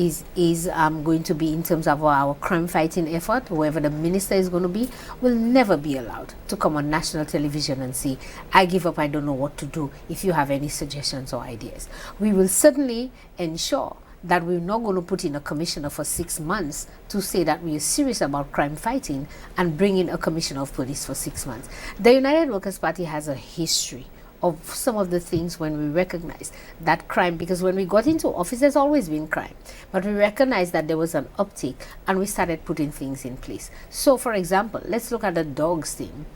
[SPEAKER 8] going to be in terms of our crime fighting effort, whoever the minister is going to be, will never be allowed to come on national television and say, I give up, I don't know what to do, if you have any suggestions or ideas. We will certainly ensure that we're not going to put in a commissioner for 6 months to say that we are serious about crime fighting and bring in a commissioner of police for 6 months. The United Workers' Party has a history of some of the things when we recognize that crime, because when we got into office, there's always been crime, but we recognized that there was an uptick and we started putting things in place. So, for example, let's look at the dogs thing.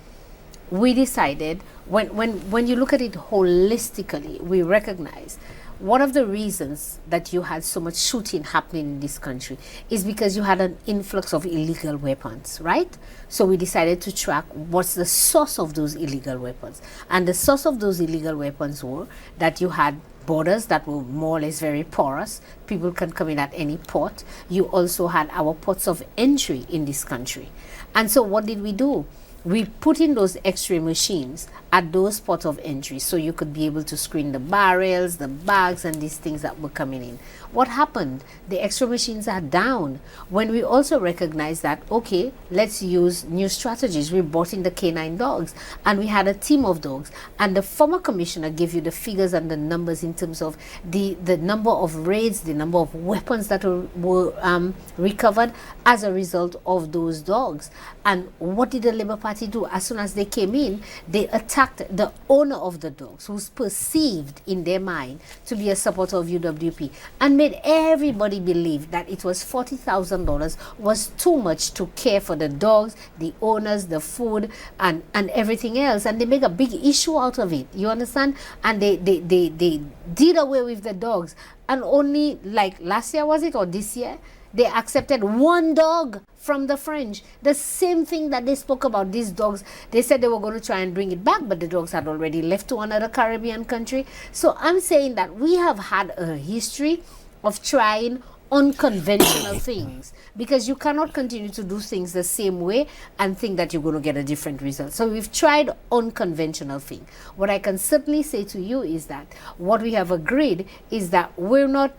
[SPEAKER 8] We decided, when you look at it holistically, we recognize one of the reasons that you had so much shooting happening in this country is because you had an influx of illegal weapons, right? So we decided to track what's the source of those illegal weapons. And the source of those illegal weapons were that you had borders that were more or less very porous. People can come in at any port. You also had our ports of entry in this country. And so what did we do? We put in those X-ray machines at those ports of entry so you could be able to screen the barrels, the bags, and these things that were coming in. What happened? The X-ray machines are down. When we also recognized that, okay, let's use new strategies. We brought in the canine dogs, and we had a team of dogs. And the former commissioner gave you the figures and the numbers in terms of the number of raids, the number of weapons that were recovered as a result of those dogs. And what did the Labour Party do? As soon as they came in, they attacked the owner of the dogs, who's perceived in their mind to be a supporter of UWP, and made everybody believe that it was $40,000 was too much to care for the dogs, the owners, the food, and everything else. And they make a big issue out of it. You understand? And they did away with the dogs. And only like last year, was it, or this year, they accepted one dog from the French. The same thing that they spoke about, these dogs, they said they were going to try and bring it back, but the dogs had already left to another Caribbean country. So I'm saying that we have had a history of trying unconventional things, because you cannot continue to do things the same way and think that you're going to get a different result. So we've tried unconventional things. What I can certainly say to you is that what we have agreed is that we're not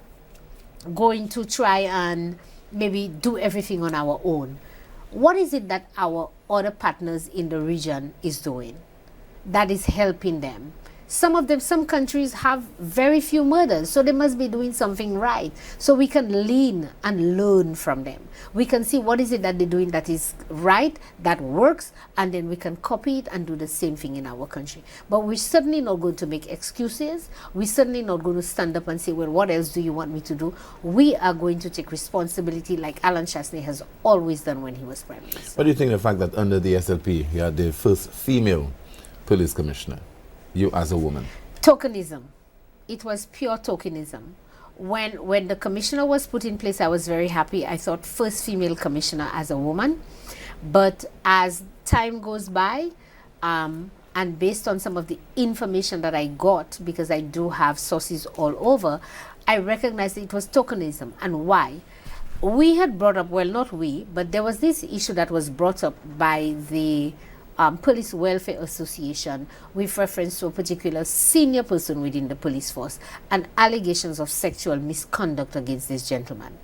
[SPEAKER 8] going to try and maybe do everything on our own. What is it that our other partners in the region is doing that is helping them? Some countries have very few murders, so they must be doing something right. So we can lean and learn from them. We can see what is it that they're doing that is right, that works, and then we can copy it and do the same thing in our country. But we're certainly not going to make excuses. We're certainly not going to stand up and say, well, what else do you want me to do? We are going to take responsibility like Alan Chasney has always done when he was Prime Minister.
[SPEAKER 7] What do you think of the fact that under the SLP, you had the first female police commissioner? You as a woman.
[SPEAKER 8] Tokenism. It was pure tokenism. When the commissioner was put in place, I was very happy. I thought first female commissioner as a woman. But as time goes by, and based on some of the information that I got, because I do have sources all over, I recognized that it was tokenism. And why? We had brought up, well, not we, but there was this issue that was brought up by the Police Welfare Association with reference to a particular senior person within the police force and allegations of sexual misconduct against this gentleman.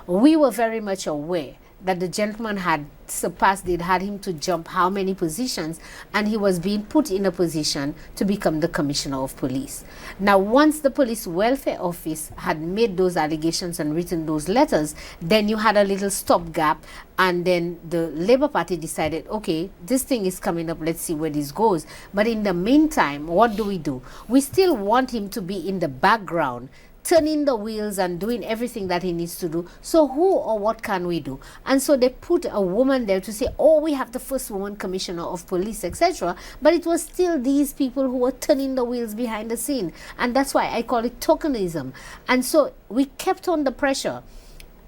[SPEAKER 8] We were very much aware that the gentleman had surpassed, they'd had him to jump how many positions, and he was being put in a position to become the commissioner of police. Now, once the Police Welfare Office had made those allegations and written those letters, then you had a little stopgap, and then the Labour Party decided, okay, this thing is coming up, let's see where this goes. But in the meantime, what do? We still want him to be in the background, turning the wheels and doing everything that he needs to do. So who or what can we do? And so they put a woman there to say, oh, we have the first woman commissioner of police, etc. But it was still these people who were turning the wheels behind the scene. And that's why I call it tokenism. And so we kept on the pressure.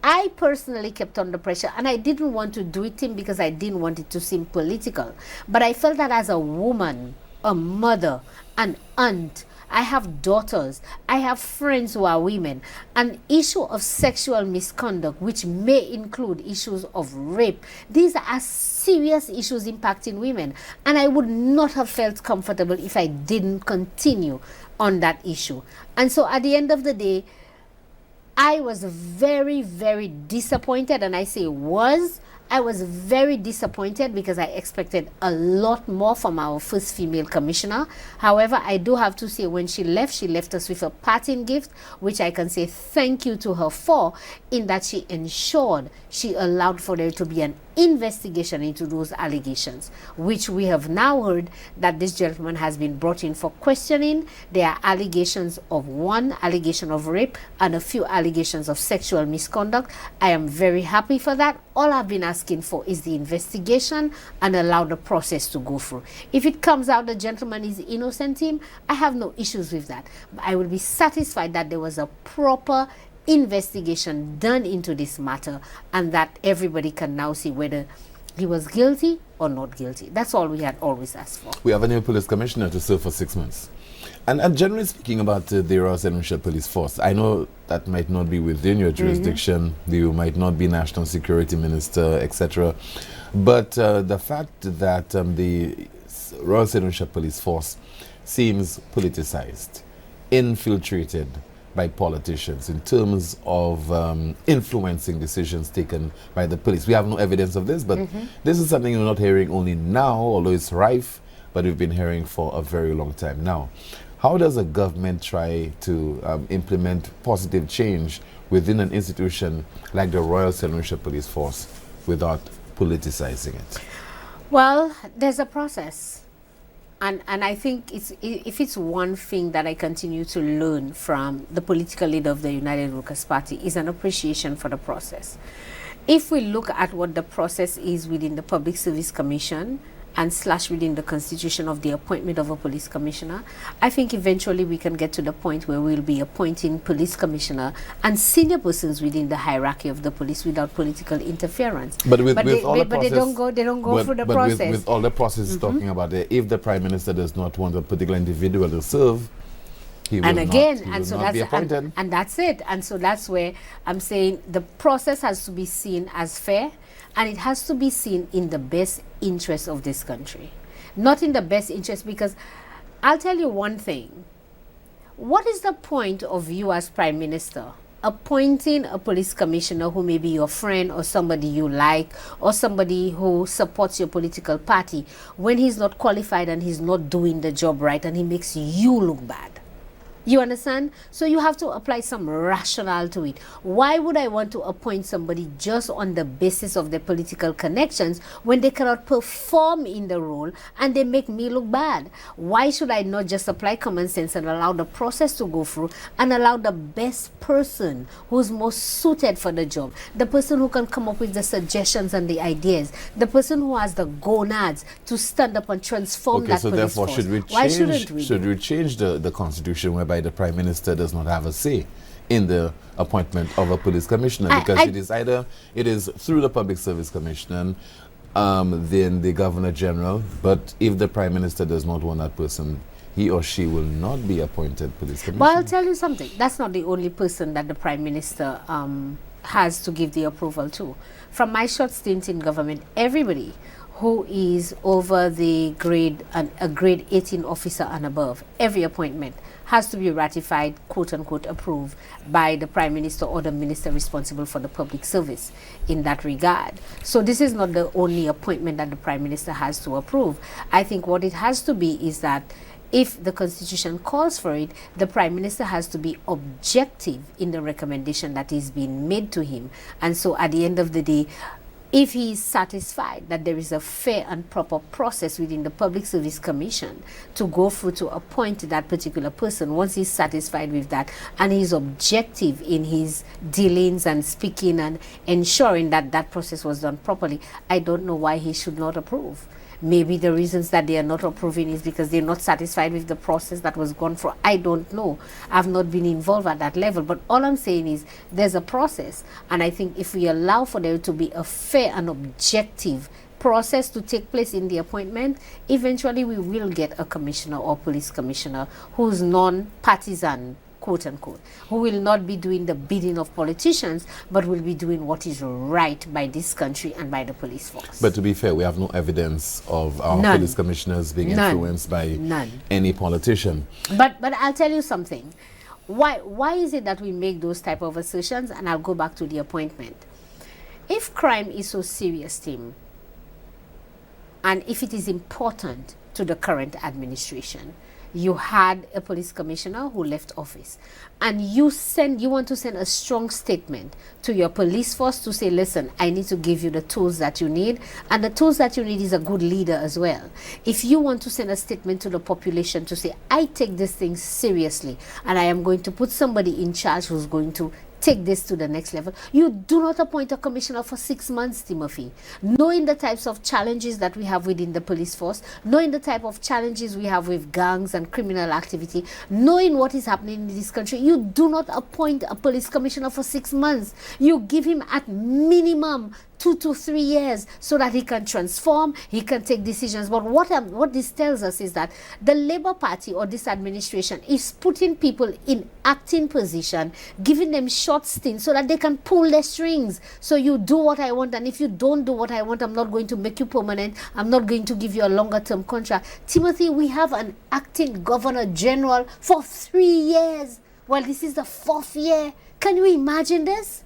[SPEAKER 8] I personally kept on the pressure, and I didn't want to do it because I didn't want it to seem political. But I felt that as a woman, a mother, an aunt, I have daughters, I have friends who are women. An issue of sexual misconduct, which may include issues of rape, these are serious issues impacting women. And I would not have felt comfortable if I didn't continue on that issue. And so at the end of the day, I was very, very disappointed, and I say was, I was very disappointed because I expected a lot more from our first female commissioner. However, I do have to say when she left us with a parting gift, which I can say thank you to her for, in that she ensured, she allowed for there to be an investigation into those allegations, which we have now heard that this gentleman has been brought in for questioning. There are allegations of one allegation of rape and a few allegations of sexual misconduct. I am very happy for that. All I've been asking for is the investigation and allow the process to go through. If it comes out the gentleman is innocent, I have no issues with that. But I will be satisfied that there was a proper investigation done into this matter and that everybody can now see whether he was guilty or not guilty. That's all we had always asked for.
[SPEAKER 7] We have a new police commissioner to serve for 6 months. And generally speaking about the Royal St. Lucia Police Force, I know that might not be within your jurisdiction, you might not be National Security Minister, etc. But the fact that the Royal St. Lucia Police Force seems politicized, infiltrated by politicians in terms of influencing decisions taken by the police. We have no evidence of this, but this is something we're not hearing only now, although it's rife, but we've been hearing for a very long time now. How does a government try to implement positive change within an institution like the Royal St. Lucia Police Force without politicizing it?
[SPEAKER 8] Well, there's a process. And I think if it's one thing that I continue to learn from the political leader of the United Workers' Party is an appreciation for the process. If we look at what the process is within the Public Service Commission and / within the constitution of the appointment of a police commissioner, I think eventually we can get to the point where we'll be appointing police commissioner and senior persons within the hierarchy of the police without political interference. But they don't go through the process.
[SPEAKER 7] With all the process talking about it, if the Prime Minister does not want a particular individual to serve, he will not be appointed.
[SPEAKER 8] And that's it. And so that's where I'm saying the process has to be seen as fair, and it has to be seen in the best interest of this country. Not in the best interest, because I'll tell you one thing. What is the point of you as Prime Minister appointing a police commissioner who may be your friend or somebody you like or somebody who supports your political party when he's not qualified and he's not doing the job right and he makes you look bad? You understand? So you have to apply some rationale to it. Why would I want to appoint somebody just on the basis of their political connections when they cannot perform in the role and they make me look bad? Why should I not just apply common sense and allow the process to go through and allow the best person who's most suited for the job, the person who can come up with the suggestions and the ideas, the person who has the gonads to stand up and transform that police force? Why shouldn't we?
[SPEAKER 7] Should we change the constitution whereby the Prime Minister does not have a say in the appointment of a police commissioner, because it is through the Public Service Commission, then the Governor General, but if the Prime Minister does not want that person, he or she will not be appointed police commissioner.
[SPEAKER 8] Well, I'll tell you something. That's not the only person that the Prime Minister has to give the approval to. From my short stint in government, everybody who is over the grade, a grade 18 officer and above, every appointment has to be ratified, quote unquote, approved by the Prime Minister or the minister responsible for the public service in that regard. So this is not the only appointment that the Prime Minister has to approve. I think what it has to be is that if the Constitution calls for it, the Prime Minister has to be objective in the recommendation that is being made to him. And so at the end of the day, if he is satisfied that there is a fair and proper process within the Public Service Commission to go through to appoint that particular person, once he's satisfied with that and he's objective in his dealings and speaking and ensuring that that process was done properly, I don't know why he should not approve. Maybe the reasons that they are not approving is because they're not satisfied with the process that was gone through. I don't know. I've not been involved at that level. But all I'm saying is there's a process. And I think if we allow for there to be a fair and objective process to take place in the appointment, eventually we will get a commissioner or police commissioner who's non-partisan, quote unquote, who will not be doing the bidding of politicians, but will be doing what is right by this country and by the police force.
[SPEAKER 7] But to be fair, we have no evidence of our police commissioners being influenced by any politician.
[SPEAKER 8] But I'll tell you something. Why is it that we make those type of assertions? And I'll go back to the appointment. If crime is so serious, Tim, and if it is important to the current administration, you had a police commissioner who left office, and you want to send a strong statement to your police force to say, listen, I need to give you the tools that you need, and the tools that you need is a good leader as well. If you want to send a statement to the population to say, I take this thing seriously, and I am going to put somebody in charge who's going to take this to the next level, you do not appoint a commissioner for 6 months, Timothy. Knowing the types of challenges that we have within the police force, knowing the type of challenges we have with gangs and criminal activity, knowing what is happening in this country, you do not appoint a police commissioner for 6 months. You give him at minimum 2 to 3 years so that he can transform, he can take decisions. But what this tells us is that the Labour Party or this administration is putting people in acting position, giving them short stints so that they can pull their strings. So you do what I want, and if you don't do what I want, I'm not going to make you permanent. I'm not going to give you a longer term contract. Timothy, we have an acting Governor General for 3 years. Well, this is the 4th year. Can you imagine this?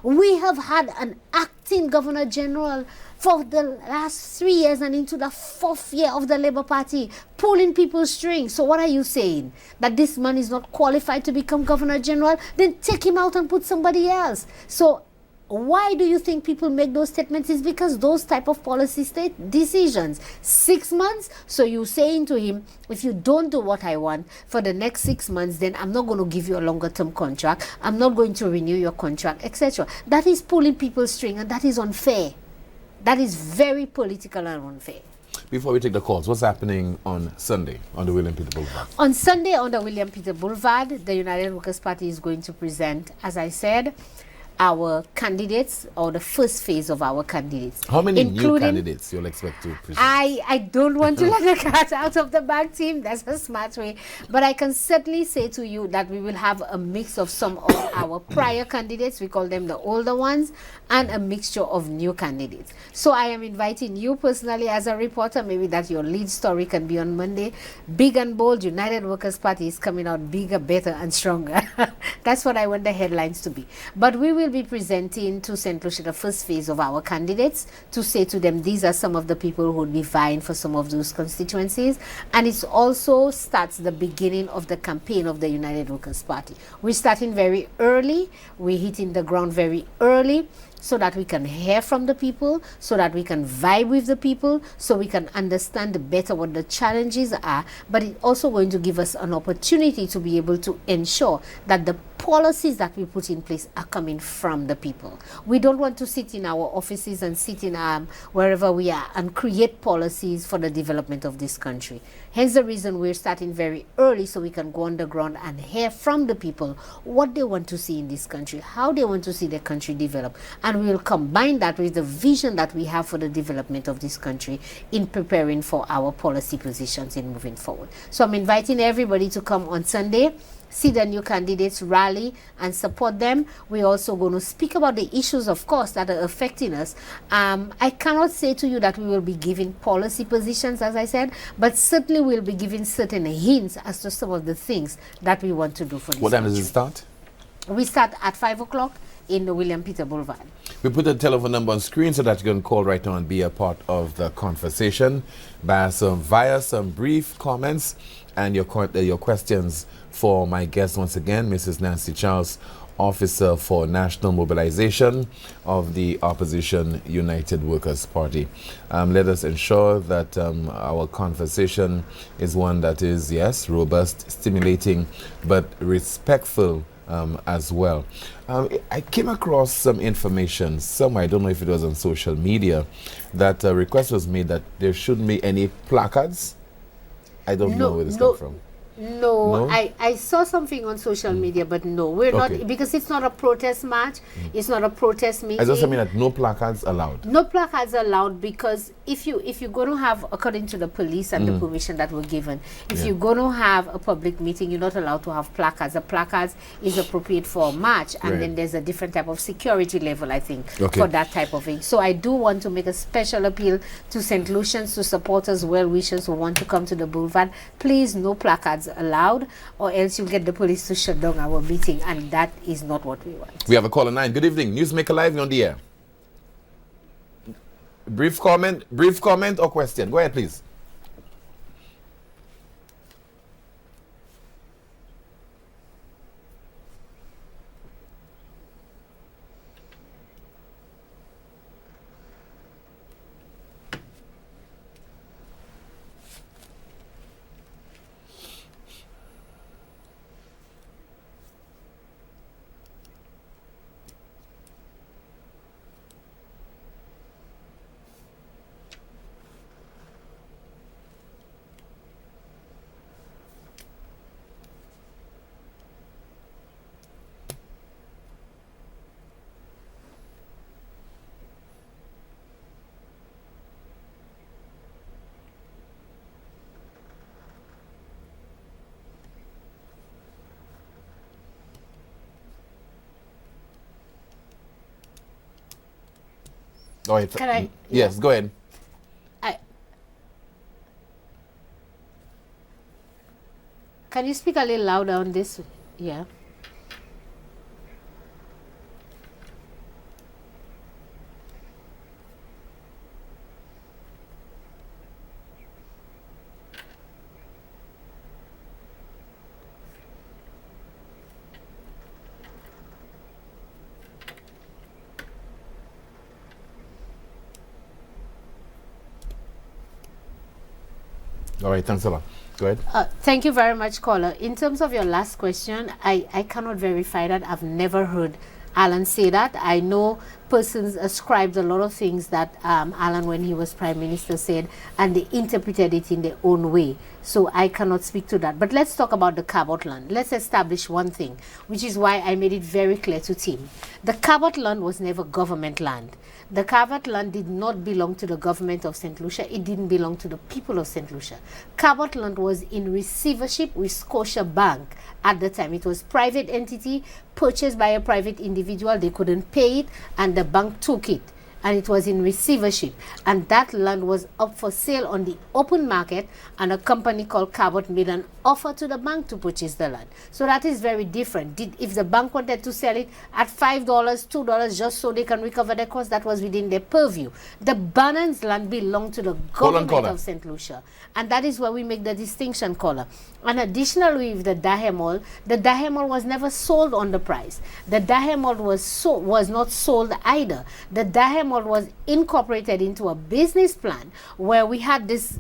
[SPEAKER 8] We have had an acting Governor General for the last 3 years and into the 4th year of the Labour Party, pulling people's strings. So what are you saying? That this man is not qualified to become Governor General? Then take him out and put somebody else. So why do you think people make those statements? It's because those type of policy decisions. 6 months, so you're saying to him, if you don't do what I want for the next 6 months, then I'm not going to give you a longer term contract. I'm not going to renew your contract, etc. That is pulling people's string, and that is unfair. That is very political and unfair.
[SPEAKER 7] Before we take the calls, what's happening on Sunday on the William Peter Boulevard?
[SPEAKER 8] On Sunday on the William Peter Boulevard, the United Workers' Party is going to present, as I said, our candidates, or the first phase of our candidates.
[SPEAKER 7] How many new candidates you'll expect to present?
[SPEAKER 8] I don't want to let the cat out of the bag, team. That's a smart way. But I can certainly say to you that we will have a mix of some of our prior candidates, we call them the older ones, and a mixture of new candidates. So I am inviting you personally as a reporter, maybe that your lead story can be on Monday. Big and bold, United Workers' Party is coming out bigger, better, and stronger. That's what I want the headlines to be. But we will be presenting to St. Lucia the first phase of our candidates to say to them, these are some of the people who will be vying for some of those constituencies. And it also starts the beginning of the campaign of the United Workers' Party. We're starting very early. We're hitting the ground very early, so that we can hear from the people, so that we can vibe with the people, so we can understand better what the challenges are. But it's also going to give us an opportunity to be able to ensure that the policies that we put in place are coming from the people. We don't want to sit in our offices and sit in wherever we are and create policies for the development of this country. Hence the reason we're starting very early, so we can go on the ground and hear from the people what they want to see in this country, how they want to see the country develop. And we will combine that with the vision that we have for the development of this country in preparing for our policy positions in moving forward. So I'm inviting everybody to come on Sunday, see the new candidates, rally and support them. We're also going to speak about the issues, of course, that are affecting us. I cannot say to you that we will be giving policy positions, as I said, but certainly we'll be giving certain hints as to some of the things that we want to do for this
[SPEAKER 7] What time
[SPEAKER 8] country.
[SPEAKER 7] does it start?
[SPEAKER 8] We start at 5 o'clock in the William Peter Boulevard.
[SPEAKER 7] We put the telephone number on screen so that you can call right now and be a part of the conversation via some brief comments and your questions for my guest once again, Mrs. Nancy Charles, Officer for National Mobilization of the Opposition United Workers' Party. Let us ensure that our conversation is one that is, yes, robust, stimulating, but respectful as well. I came across some information somewhere, I don't know if it was on social media, that a request was made that there shouldn't be any placards. I don't know where this came from.
[SPEAKER 8] No, I saw something on social media, but no, we're not, because it's not a protest march, it's not a protest meeting.
[SPEAKER 7] I just mean that no placards allowed.
[SPEAKER 8] No placards allowed, because if you're going to have, according to the police and the permission that were given, if you're going to have a public meeting, you're not allowed to have placards. The placards is appropriate for a march, and then there's a different type of security level, I think, for that type of thing. So I do want to make a special appeal to St. Lucians, to supporters, well-wishers who want to come to the boulevard. Please, no placards cards allowed, or else you'll get the police to shut down our meeting, and that is not what we want.
[SPEAKER 7] We have a caller 9. Good evening. Newsmaker Live, you're on the air. Brief comment or question? Go ahead, please. All right.
[SPEAKER 8] Can I?
[SPEAKER 7] Yes, go ahead.
[SPEAKER 8] Can you speak a little louder on this? Yeah.
[SPEAKER 7] All right, thanks a lot. Go ahead.
[SPEAKER 8] Thank you very much, caller. In terms of your last question, I cannot verify that. I've never heard Alan say that. I know persons ascribed a lot of things that Alan, when he was Prime Minister, said, and they interpreted it in their own way. So I cannot speak to that. But let's talk about the Cabot land. Let's establish one thing, which is why I made it very clear to Tim. The Cabot land was never government land. The Cabot land did not belong to the government of St. Lucia. It didn't belong to the people of St. Lucia. Cabot land was in receivership with Scotia Bank at the time. It was private entity purchased by a private individual. They couldn't pay it, and the bank took it, and it was in receivership, and that land was up for sale on the open market, and a company called Cabot made an offer to the bank to purchase the land. So that is very different. If the bank wanted to sell it at $5, $2 just so they can recover their cost, that was within their purview. The Bannon's land belonged to the government of St. Lucia, and that is where we make the distinction, caller. And additionally, with the Daher Mall was never sold on the price. The Daher Mall was not sold either. The Daher Mall was incorporated into a business plan where we had this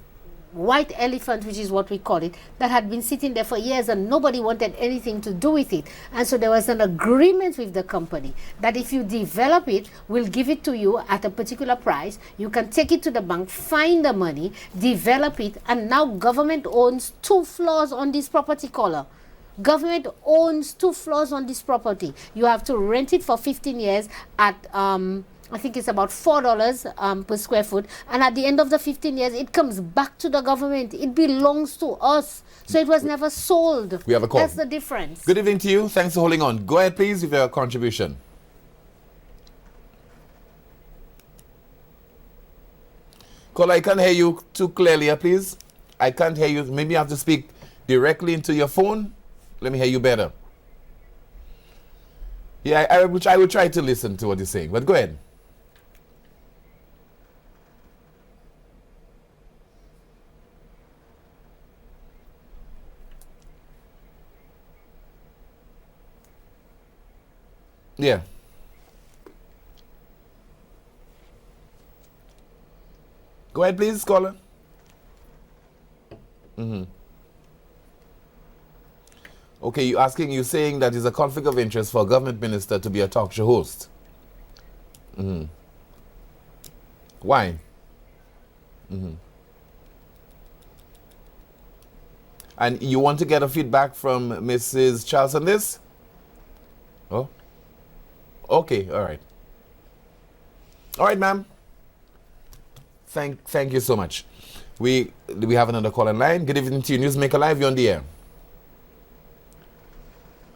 [SPEAKER 8] white elephant, which is what we call it, that had been sitting there for years and nobody wanted anything to do with it. And so there was an agreement with the company that if you develop it, we'll give it to you at a particular price. You can take it to the bank, find the money, develop it, and now government owns 2 floors on this property, caller. Government owns 2 floors on this property. You have to rent it for 15 years at I think it's about $4 per square foot, and at the end of the 15 years it comes back to the government. It belongs to us, so it was never sold.
[SPEAKER 7] We have a call.
[SPEAKER 8] That's the difference.
[SPEAKER 7] Good evening to you. Thanks for holding on. Go ahead, please, with your contribution. Caller, I can't hear you too clearly, please. I can't hear you. Maybe you have to speak directly into your phone. Let me hear you better. Yeah, I will try to listen to what you're saying, but go ahead. Yeah. Go ahead, please, caller. Okay, you're saying that it's a conflict of interest for a government minister to be a talk show host. Why? And you want to get a feedback from Mrs. Charles on this? Oh? Okay, all right. All right, ma'am. Thank you so much. We have another call in line. Good evening to you. Newsmaker Live, you're on the air.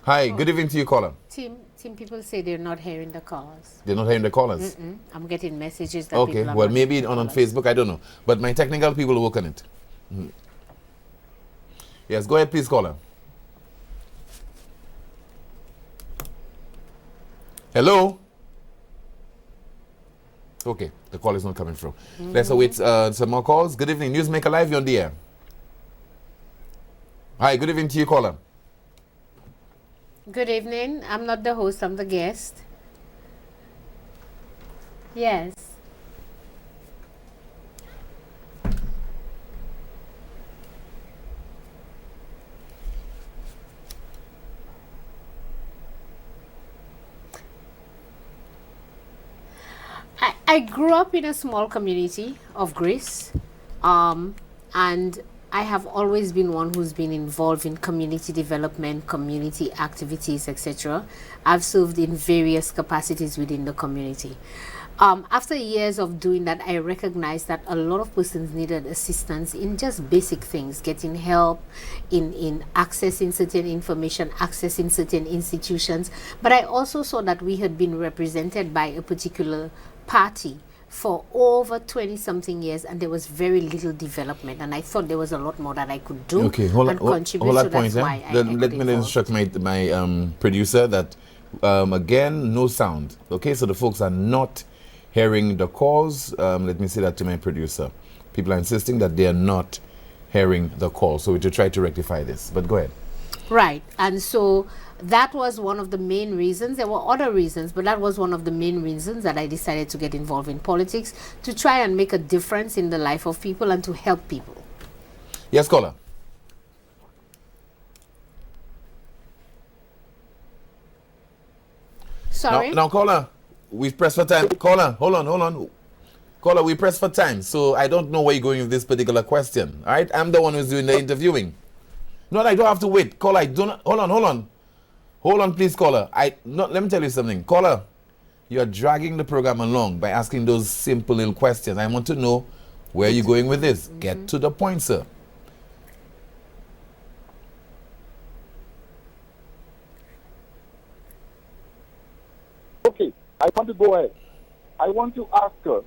[SPEAKER 7] Hi, good evening to you, caller.
[SPEAKER 8] Tim, people say they're not hearing the calls.
[SPEAKER 7] They're not hearing the callers?
[SPEAKER 8] I'm getting messages that
[SPEAKER 7] Okay,
[SPEAKER 8] people are
[SPEAKER 7] well,
[SPEAKER 8] not
[SPEAKER 7] maybe
[SPEAKER 8] hearing
[SPEAKER 7] on
[SPEAKER 8] the callers.
[SPEAKER 7] Facebook, I don't know. But my technical people will work on it. Yes, go ahead, please, caller. Hello? Okay, the call is not coming through. Let's await some more calls. Good evening, Newsmaker Live, you're on the air. Hi, good evening to you, caller.
[SPEAKER 8] Good evening. I'm not the host, I'm the guest. Yes. I grew up in a small community of Greece, and I have always been one who's been involved in community development, community activities, etc. I've served in various capacities within the community. After years of doing that, I recognized that a lot of persons needed assistance in just basic things, getting help in accessing certain information, accessing certain institutions. But I also saw that we had been represented by a particular party for over 20-something years, and there was very little development, and I thought there was a lot more that I could do
[SPEAKER 7] Okay, hold
[SPEAKER 8] and
[SPEAKER 7] on,
[SPEAKER 8] contribute.
[SPEAKER 7] hold
[SPEAKER 8] So
[SPEAKER 7] that point.
[SPEAKER 8] that's why I
[SPEAKER 7] Let
[SPEAKER 8] got
[SPEAKER 7] me
[SPEAKER 8] involved.
[SPEAKER 7] instruct my producer that, again, no sound. Okay, so the folks are not hearing the calls. Let me say that to my producer. People are insisting that they are not hearing the call, so we should try to rectify this. But go ahead.
[SPEAKER 8] Right, and so that was one of the main reasons. There were other reasons, but that was one of the main reasons that I decided to get involved in politics, to try and make a difference in the life of people and to help people.
[SPEAKER 7] Yes, caller.
[SPEAKER 8] Sorry?
[SPEAKER 7] Now, caller, we've pressed for time. Caller, hold on. Caller, we pressed for time, so I don't know where you're going with this particular question. All right, I'm the one who's doing the interviewing. No, I don't have to wait. Caller, I don't. Hold on, please, caller. Let me tell you something. Caller, you're dragging the program along by asking those simple little questions. I want to know where you're going with this. Get to the point, sir.
[SPEAKER 9] Okay, I want to go ahead. I want to ask her.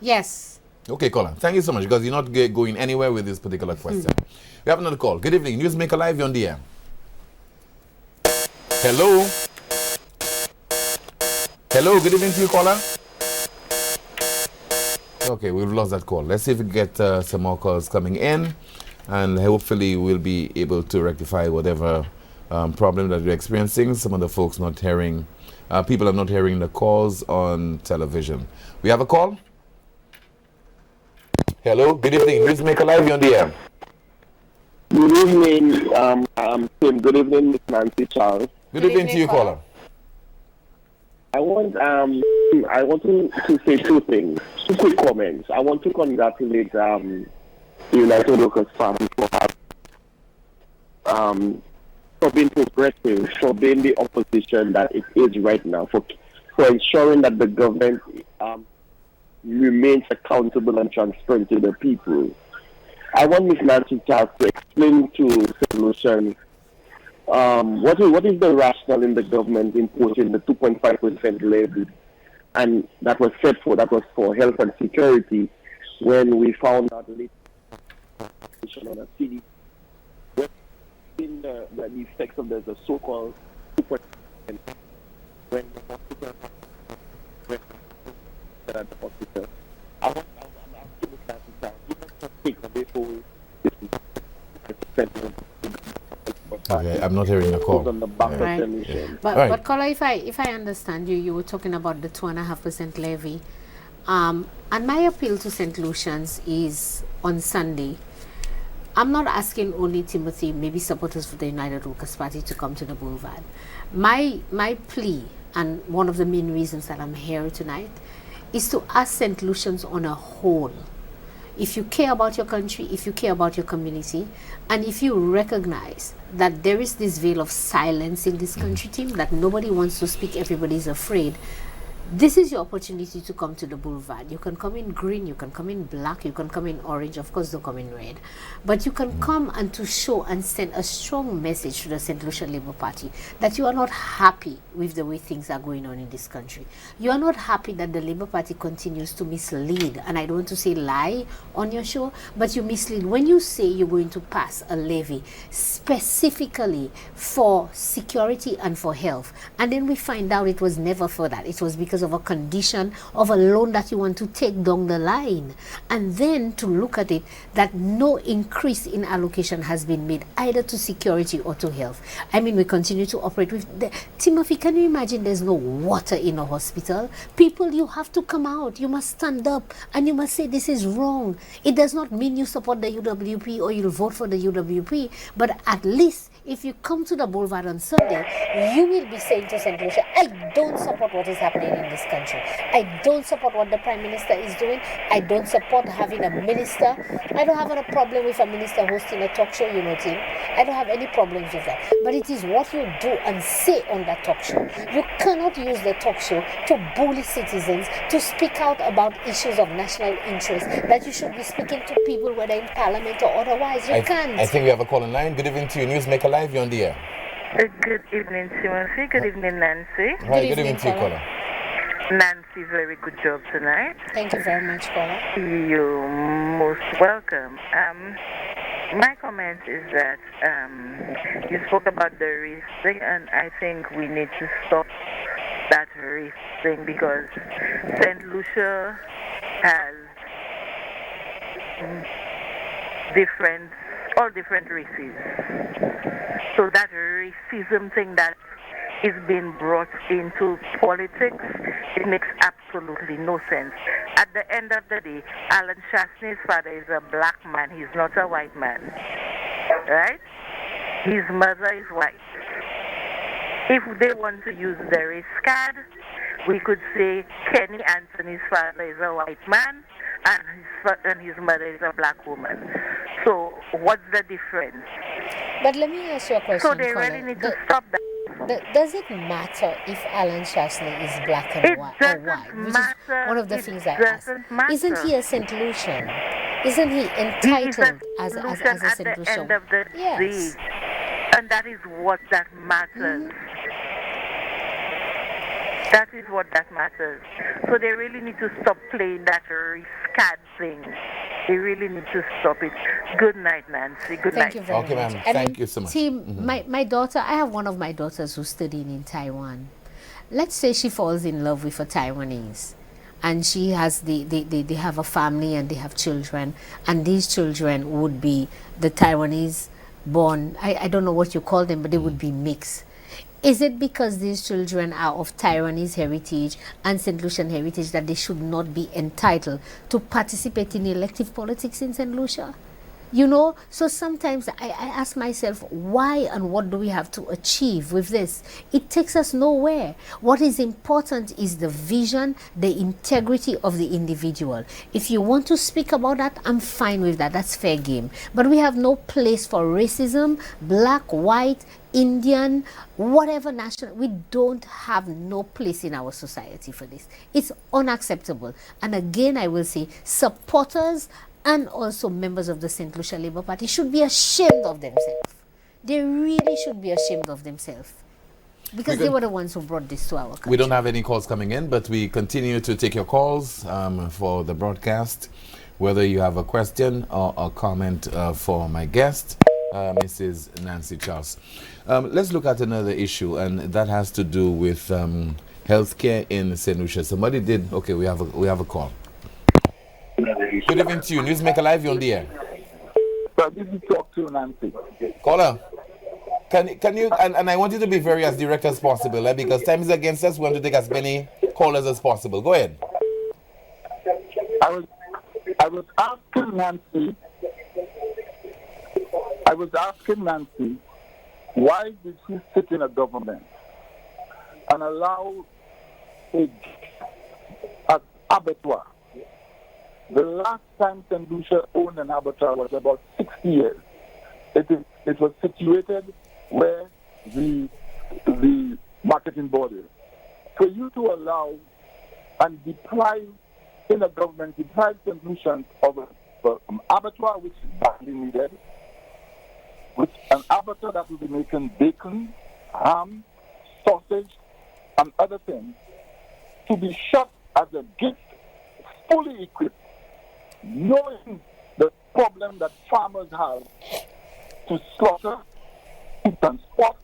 [SPEAKER 8] Yes.
[SPEAKER 7] Okay, caller. Thank you so much, because you're not going anywhere with this particular question. We have another call. Good evening. Newsmaker Live, you're on the air. Hello? Hello, good evening to you, caller. Okay, we've lost that call. Let's see if we get some more calls coming in, and hopefully we'll be able to rectify whatever problem that we're experiencing. Some of the folks not hearing, people are not hearing the calls on television. We have a call. Hello, good evening. Newsmaker Live, you're on the air.
[SPEAKER 9] Good evening, Tim. Good evening, Miss Nancy Charles.
[SPEAKER 7] Good evening to you, caller.
[SPEAKER 9] I want to say two things, two quick comments. I want to congratulate the United Workers Party for being progressive, for being the opposition that it is right now, for ensuring that the government remains accountable and transparent to the people. I want Ms. Nancy Charles to explain to St. Lucian what is the rationale in the government imposing the 2.5% levy, and that was for health and security, when we found out later on a city in the effects of the so-called 2% when at the hospital. I'm asking Ms. Nancy Charles, you don't take away for
[SPEAKER 7] Okay, I'm not hearing the call.
[SPEAKER 8] Right. But caller, if I understand you, you were talking about the 2.5% levy. And my appeal to St. Lucians is on Sunday. I'm not asking only Timothy, maybe supporters for the United Workers Party, to come to the boulevard. My plea, and one of the main reasons that I'm here tonight, is to ask St. Lucians on a whole, if you care about your country, if you care about your community, and if you recognize that there is this veil of silence in this country team, that nobody wants to speak, everybody's afraid, This is your opportunity to come to the boulevard. You can come in green, you can come in black, you can come in orange, of course don't come in red. But you can come and to show and send a strong message to the St. Lucia Labour Party that you are not happy with the way things are going on in this country. You are not happy that the Labour Party continues to mislead, and I don't want to say lie on your show, but you mislead when you say you're going to pass a levy specifically for security and for health, and then we find out it was never for that. It was because of a condition of a loan that you want to take down the line, and then to look at it that no increase in allocation has been made either to security or to health. I mean, we continue to operate with Timothy, can you imagine there's no water in a hospital? People, you have to come out, you must stand up and you must say this is wrong. It does not mean you support the UWP or you'll vote for the UWP, but at least if you come to the boulevard on Sunday, you will be saying to St. Lucia, I don't support what is happening in this country. I don't support what the Prime Minister is doing. I don't support having a minister. I don't have a problem with a minister hosting a talk show, you know, Tim. I don't have any problems with that. But it is what you do and say on that talk show. You cannot use the talk show to bully citizens, to speak out about issues of national interest, that you should be speaking to people, whether in Parliament or otherwise. You can't.
[SPEAKER 7] I think we have a call in line. Good evening to you, Newsmaker Live. You're on the air.
[SPEAKER 10] Good evening, Timothy. Good evening, Nancy.
[SPEAKER 7] Right, good evening to you, caller.
[SPEAKER 10] Nancy, very good job tonight.
[SPEAKER 8] Thank you very much, caller.
[SPEAKER 10] You're most welcome. My comment is that you spoke about the race thing, and I think we need to stop that race thing because St. Lucia has all different races. So that racism thing that is being brought into politics, it makes absolutely no sense. At the end of the day, Alan Chastain's father is a black man. He's not a white man. Right? His mother is white. If they want to use the race card, we could say Kenny Anthony's father is a white man and his mother is a black woman. So what's the difference?
[SPEAKER 8] But let me ask you a question.
[SPEAKER 10] So they really need to stop that.
[SPEAKER 8] Does it matter if Alan Chastaing is black and white? Which is one of the things I asked. Isn't he a St. Lucian? Isn't he entitled as a St. Lucian? Yes.
[SPEAKER 10] And that is what that matters. That is what that matters. So they really need to stop playing that card thing. They really need to stop it. Good night, Nancy. Good night.
[SPEAKER 8] Thank you very much.
[SPEAKER 7] Ma'am. Thank you so much.
[SPEAKER 8] Team, my daughter, I have one of my daughters who's studying in Taiwan. Let's say she falls in love with a Taiwanese. And she has they have a family and they have children. And these children would be the Taiwanese born, I don't know what you call them, but they would be mixed. Is it because these children are of Taiwanese heritage and St. Lucian heritage that they should not be entitled to participate in elective politics in St. Lucia? You know, so sometimes I ask myself, why and what do we have to achieve with this? It takes us nowhere. What is important is the vision, the integrity of the individual. If you want to speak about that, I'm fine with that. That's fair game. But we have no place for racism, black, white, Indian, whatever national. We don't have no place in our society for this. It's unacceptable. And again, I will say, supporters and also members of the St. Lucia Labour Party should be ashamed of themselves. They really should be ashamed of themselves. Because they were the ones who brought this to our country.
[SPEAKER 7] We don't have any calls coming in, but we continue to take your calls for the broadcast. Whether you have a question or a comment for my guest, Mrs. Nancy Charles. Let's look at another issue, and that has to do with healthcare in St. Lucia. Somebody did... Okay, we have a call. Good evening to you. Newsmaker Live, you're on the air.
[SPEAKER 11] So I didn't talk to Nancy.
[SPEAKER 7] Caller, can you, and I want you to be very as direct as possible, because time is against us. We want to take as many callers as possible. Go ahead.
[SPEAKER 11] I was asking Nancy, why did she sit in a government and allow an abattoir? The last time St. Lucia owned an abattoir was about 60 years. It was situated where the marketing board is. For you to allow and deprive St. Lucians of an abattoir which is badly needed, which an abattoir that will be making bacon, ham, sausage, and other things, to be shut as a gift, fully equipped, knowing the problem that farmers have to slaughter, to transport,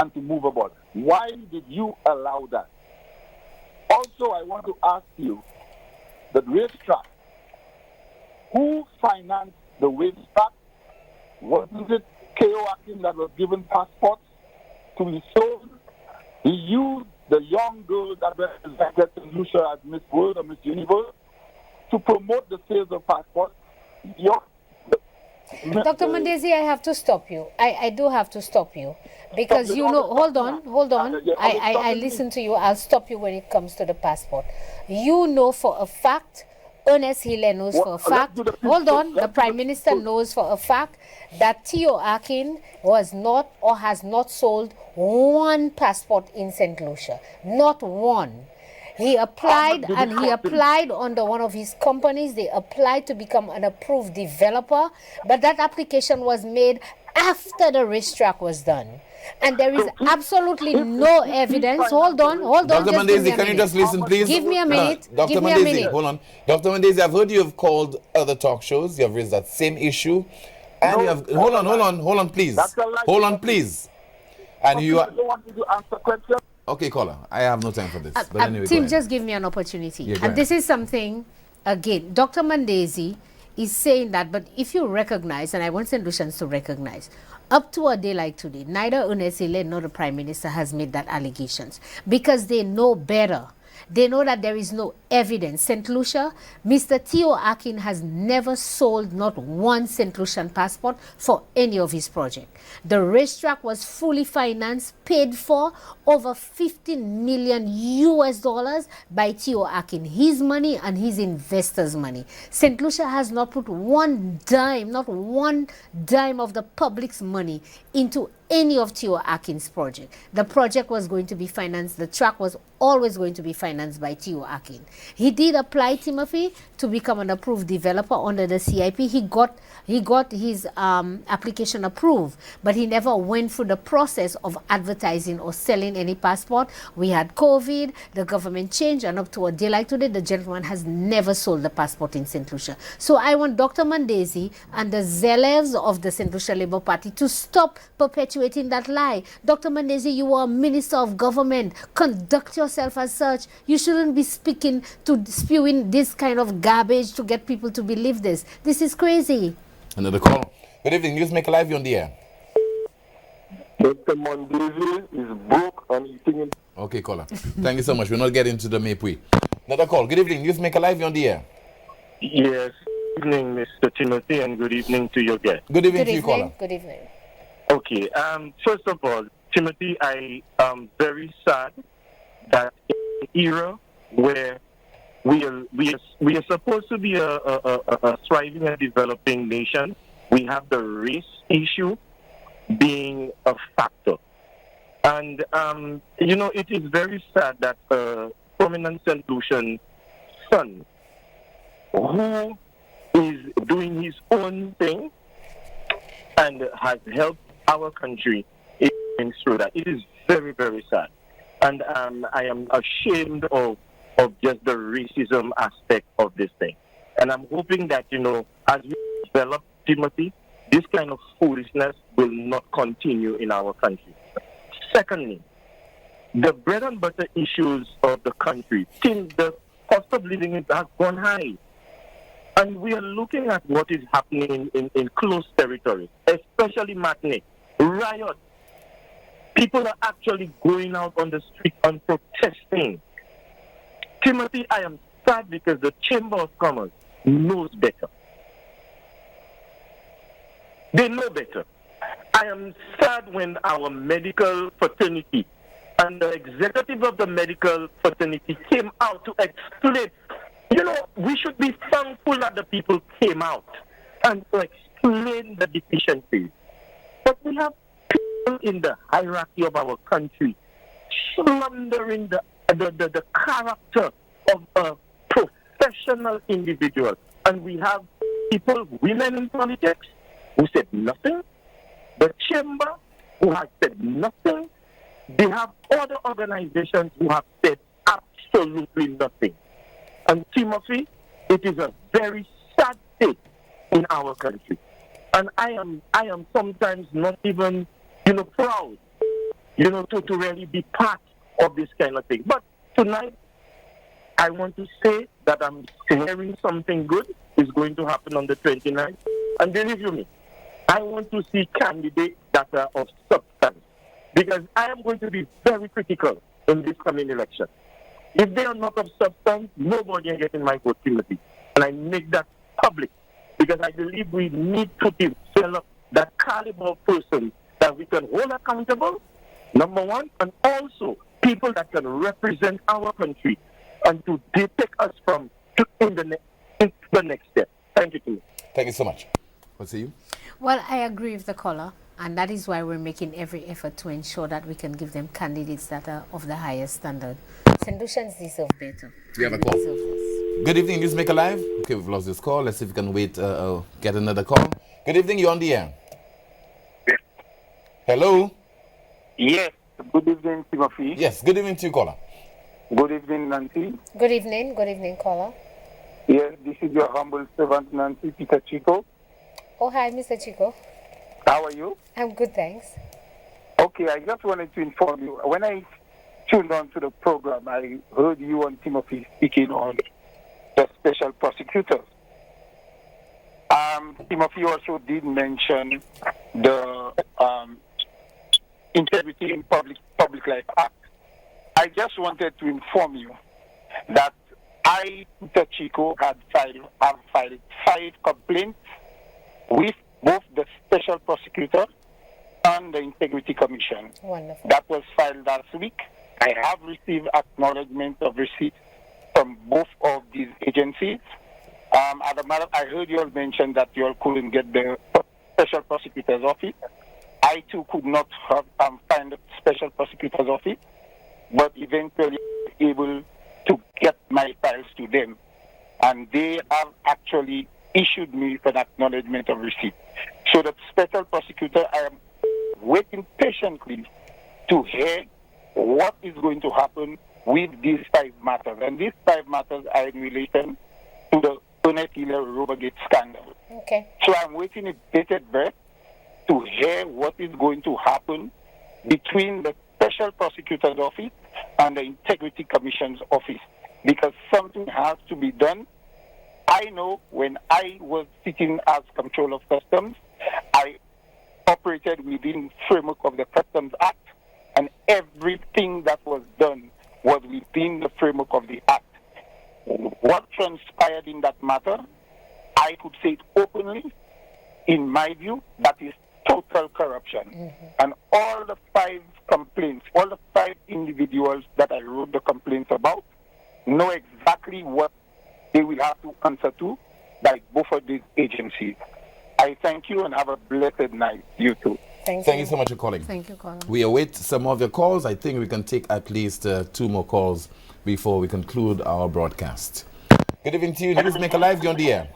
[SPEAKER 11] and to move about. Why did you allow that? Also, I want to ask you, the racetrack, who financed the racetrack? Wasn't it K.O. Akin that was given passports to be sold? He used the young girl that represented St. Lucia as Miss World or Miss Universe to promote the sales of passports.
[SPEAKER 8] Dr. Mandesi, I have to stop you. I do have to stop you. Because you know, hold on. I listen to you. I'll stop you when it comes to the passport. You know for a fact, Ernest Hille knows for a fact, hold on, the Prime Minister knows for a fact that Theo Akin was not or has not sold one passport in St. Lucia. Not one. He applied and he applied under one of his companies. They applied to become an approved developer, but that application was made after the racetrack was done. And there is absolutely no evidence. Hold on.
[SPEAKER 7] Dr. Mandesi, can you just listen, please?
[SPEAKER 8] Give me a minute.
[SPEAKER 7] Dr.
[SPEAKER 8] Give me a
[SPEAKER 7] Mandesi,
[SPEAKER 8] minute.
[SPEAKER 7] hold on. Dr. Mandesi, I've heard you have called other talk shows. You have raised that same issue. And you have... Hold on, please. Hold on, please. And you are...
[SPEAKER 11] I don't want you to answer questions.
[SPEAKER 7] Okay, caller. I have no time for this. But anyway,
[SPEAKER 8] Tim, just give me an opportunity.
[SPEAKER 7] Yeah,
[SPEAKER 8] and this is something, again, Dr. Mandesi is saying that, but if you recognize, and I want St. Lucians to recognize, up to a day like today, neither Ernest Hille nor the Prime Minister has made that allegations because they know better. They know that there is no evidence. St. Lucia, Mr. Theo Akin has never sold not one St. Lucian passport for any of his projects. The racetrack was fully financed, paid for, over $15 million by Theo Akin, his money and his investors' money. St. Lucia has not put one dime, not one dime of the public's money into any of Theo Akin's project. The project was going to be financed, the track was always going to be financed by Theo Akin. He did apply, Timothy, to become an approved developer under the CIP. He got his application approved, but he never went through the process of advertising or selling any passport. We had COVID, the government changed, and up to a day like today, the gentleman has never sold the passport in St. Lucia. So I want Dr. Mandesi and the zealots of the St. Lucia Labour Party to stop perpetuating that lie. Dr. Mandesi, you are a minister of government. Conduct yourself as such. You shouldn't be spewing this kind of garbage to get people to believe this. This is crazy.
[SPEAKER 7] Another call. Good evening. Newsmaker Live, you're on the air.
[SPEAKER 11] Dr. Mandesi is broke and eating.
[SPEAKER 7] Okay, caller. Thank you so much. We're not getting to the Mapui. Another call. Good evening. Newsmaker Live, you're on the air.
[SPEAKER 12] Yes. Good evening, Mr. Timothy, and good evening to your guest.
[SPEAKER 7] Good evening to you, caller.
[SPEAKER 8] Good evening.
[SPEAKER 12] Okay. First of all, Timothy, I am very sad that in an era where we are supposed to be a thriving and developing nation, we have the race issue being a factor. And, it is very sad that a prominent St. Lucian son who is doing his own thing and has helped our country in through that. It is very, very sad. And I am ashamed of just the racism aspect of this thing. And I'm hoping that, as we develop, Timothy, this kind of foolishness will not continue in our country. Secondly, the bread and butter issues of the country, since the cost of living has gone high. And we are looking at what is happening in close territories, especially Matane, riots. People are actually going out on the street and protesting. Timothy, I am sad because the Chamber of Commerce knows better. They know better. I am sad when our medical fraternity and the executive of the medical fraternity came out to explain. We should be thankful that the people came out and to explain the deficiencies. But we have people in the hierarchy of our country slandering the character of a professional individual. And we have people, women in politics, who said nothing. The chamber, who has said nothing. They have other organizations who have said absolutely nothing. And Timothy, it is a very sad state in our country. And I am sometimes not even, proud, to really be part of this kind of thing. But tonight, I want to say that I'm hearing something good is going to happen on the 29th. And believe you me, I want to see candidates that are of substance. Because I am going to be very critical in this coming election. If they are not of substance, nobody can get in my vote, Timothy. And I make that public. Because I believe we need to develop that caliber of person that we can hold accountable, number one, and also people that can represent our country and to take us from into the next step. Thank you, Timothy.
[SPEAKER 7] Thank you so much. What's you?
[SPEAKER 8] Well, I agree with the caller, and that is why we're making every effort to ensure that we can give them candidates that are of the highest standard. St. Lucians deserve better.
[SPEAKER 7] We have a call. Good evening, Newsmaker Live. Okay, we've lost this call. Let's see if we can wait, get another call. Good evening, you're on the air. Hello?
[SPEAKER 11] Yes. Good evening, Timothy.
[SPEAKER 7] Yes, good evening to you, caller.
[SPEAKER 11] Good evening, Nancy.
[SPEAKER 8] Good evening. Good evening, caller.
[SPEAKER 11] Yes, this is your humble servant, Nancy Peter Chico.
[SPEAKER 8] Oh, hi, Mr. Chico.
[SPEAKER 11] How are you?
[SPEAKER 8] I'm good, thanks.
[SPEAKER 11] Okay, I just wanted to inform you. When I tuned on to the program, I heard you and Timothy speaking on the special prosecutors. Timothy also did mention the Integrity in Public Life Act. I just wanted to inform you that I, Peter Chico, have filed 5 complaints with both the Special Prosecutor and the Integrity Commission.
[SPEAKER 8] Wonderful.
[SPEAKER 11] That was filed last week. I have received acknowledgement of receipt from both of these agencies. As a matter, I heard you all mention that you all couldn't get the Special Prosecutor's office. I too could not find the Special Prosecutor's office, but eventually able to get my files to them. And they have actually issued me with an acknowledgement of receipt. So the Special Prosecutor, I am waiting patiently to hear what is going to happen with these 5 matters. And these 5 matters are in relation to the Bernard Hiller Rovergate scandal.
[SPEAKER 8] Okay.
[SPEAKER 11] So I'm waiting with bated breath to hear what is going to happen between the Special Prosecutor's office and the Integrity Commission's office, because something has to be done. I know when I was sitting as Controller of Customs, I operated within the framework of the Customs Act, and everything that was done was within the framework of the Act. What transpired in that matter, I could say it openly, in my view, that is total corruption. Mm-hmm. And all the 5 complaints, all the 5 individuals that I wrote the complaints about, know exactly what they will have to answer to by both of these agencies. I thank you and have a blessed night. You too.
[SPEAKER 8] Thank
[SPEAKER 7] you so much for calling.
[SPEAKER 8] Thank you, caller.
[SPEAKER 7] We await some of your calls. I think we can take at least 2 more calls before we conclude our broadcast. Good evening to you. Newsmaker Live, you're on the air.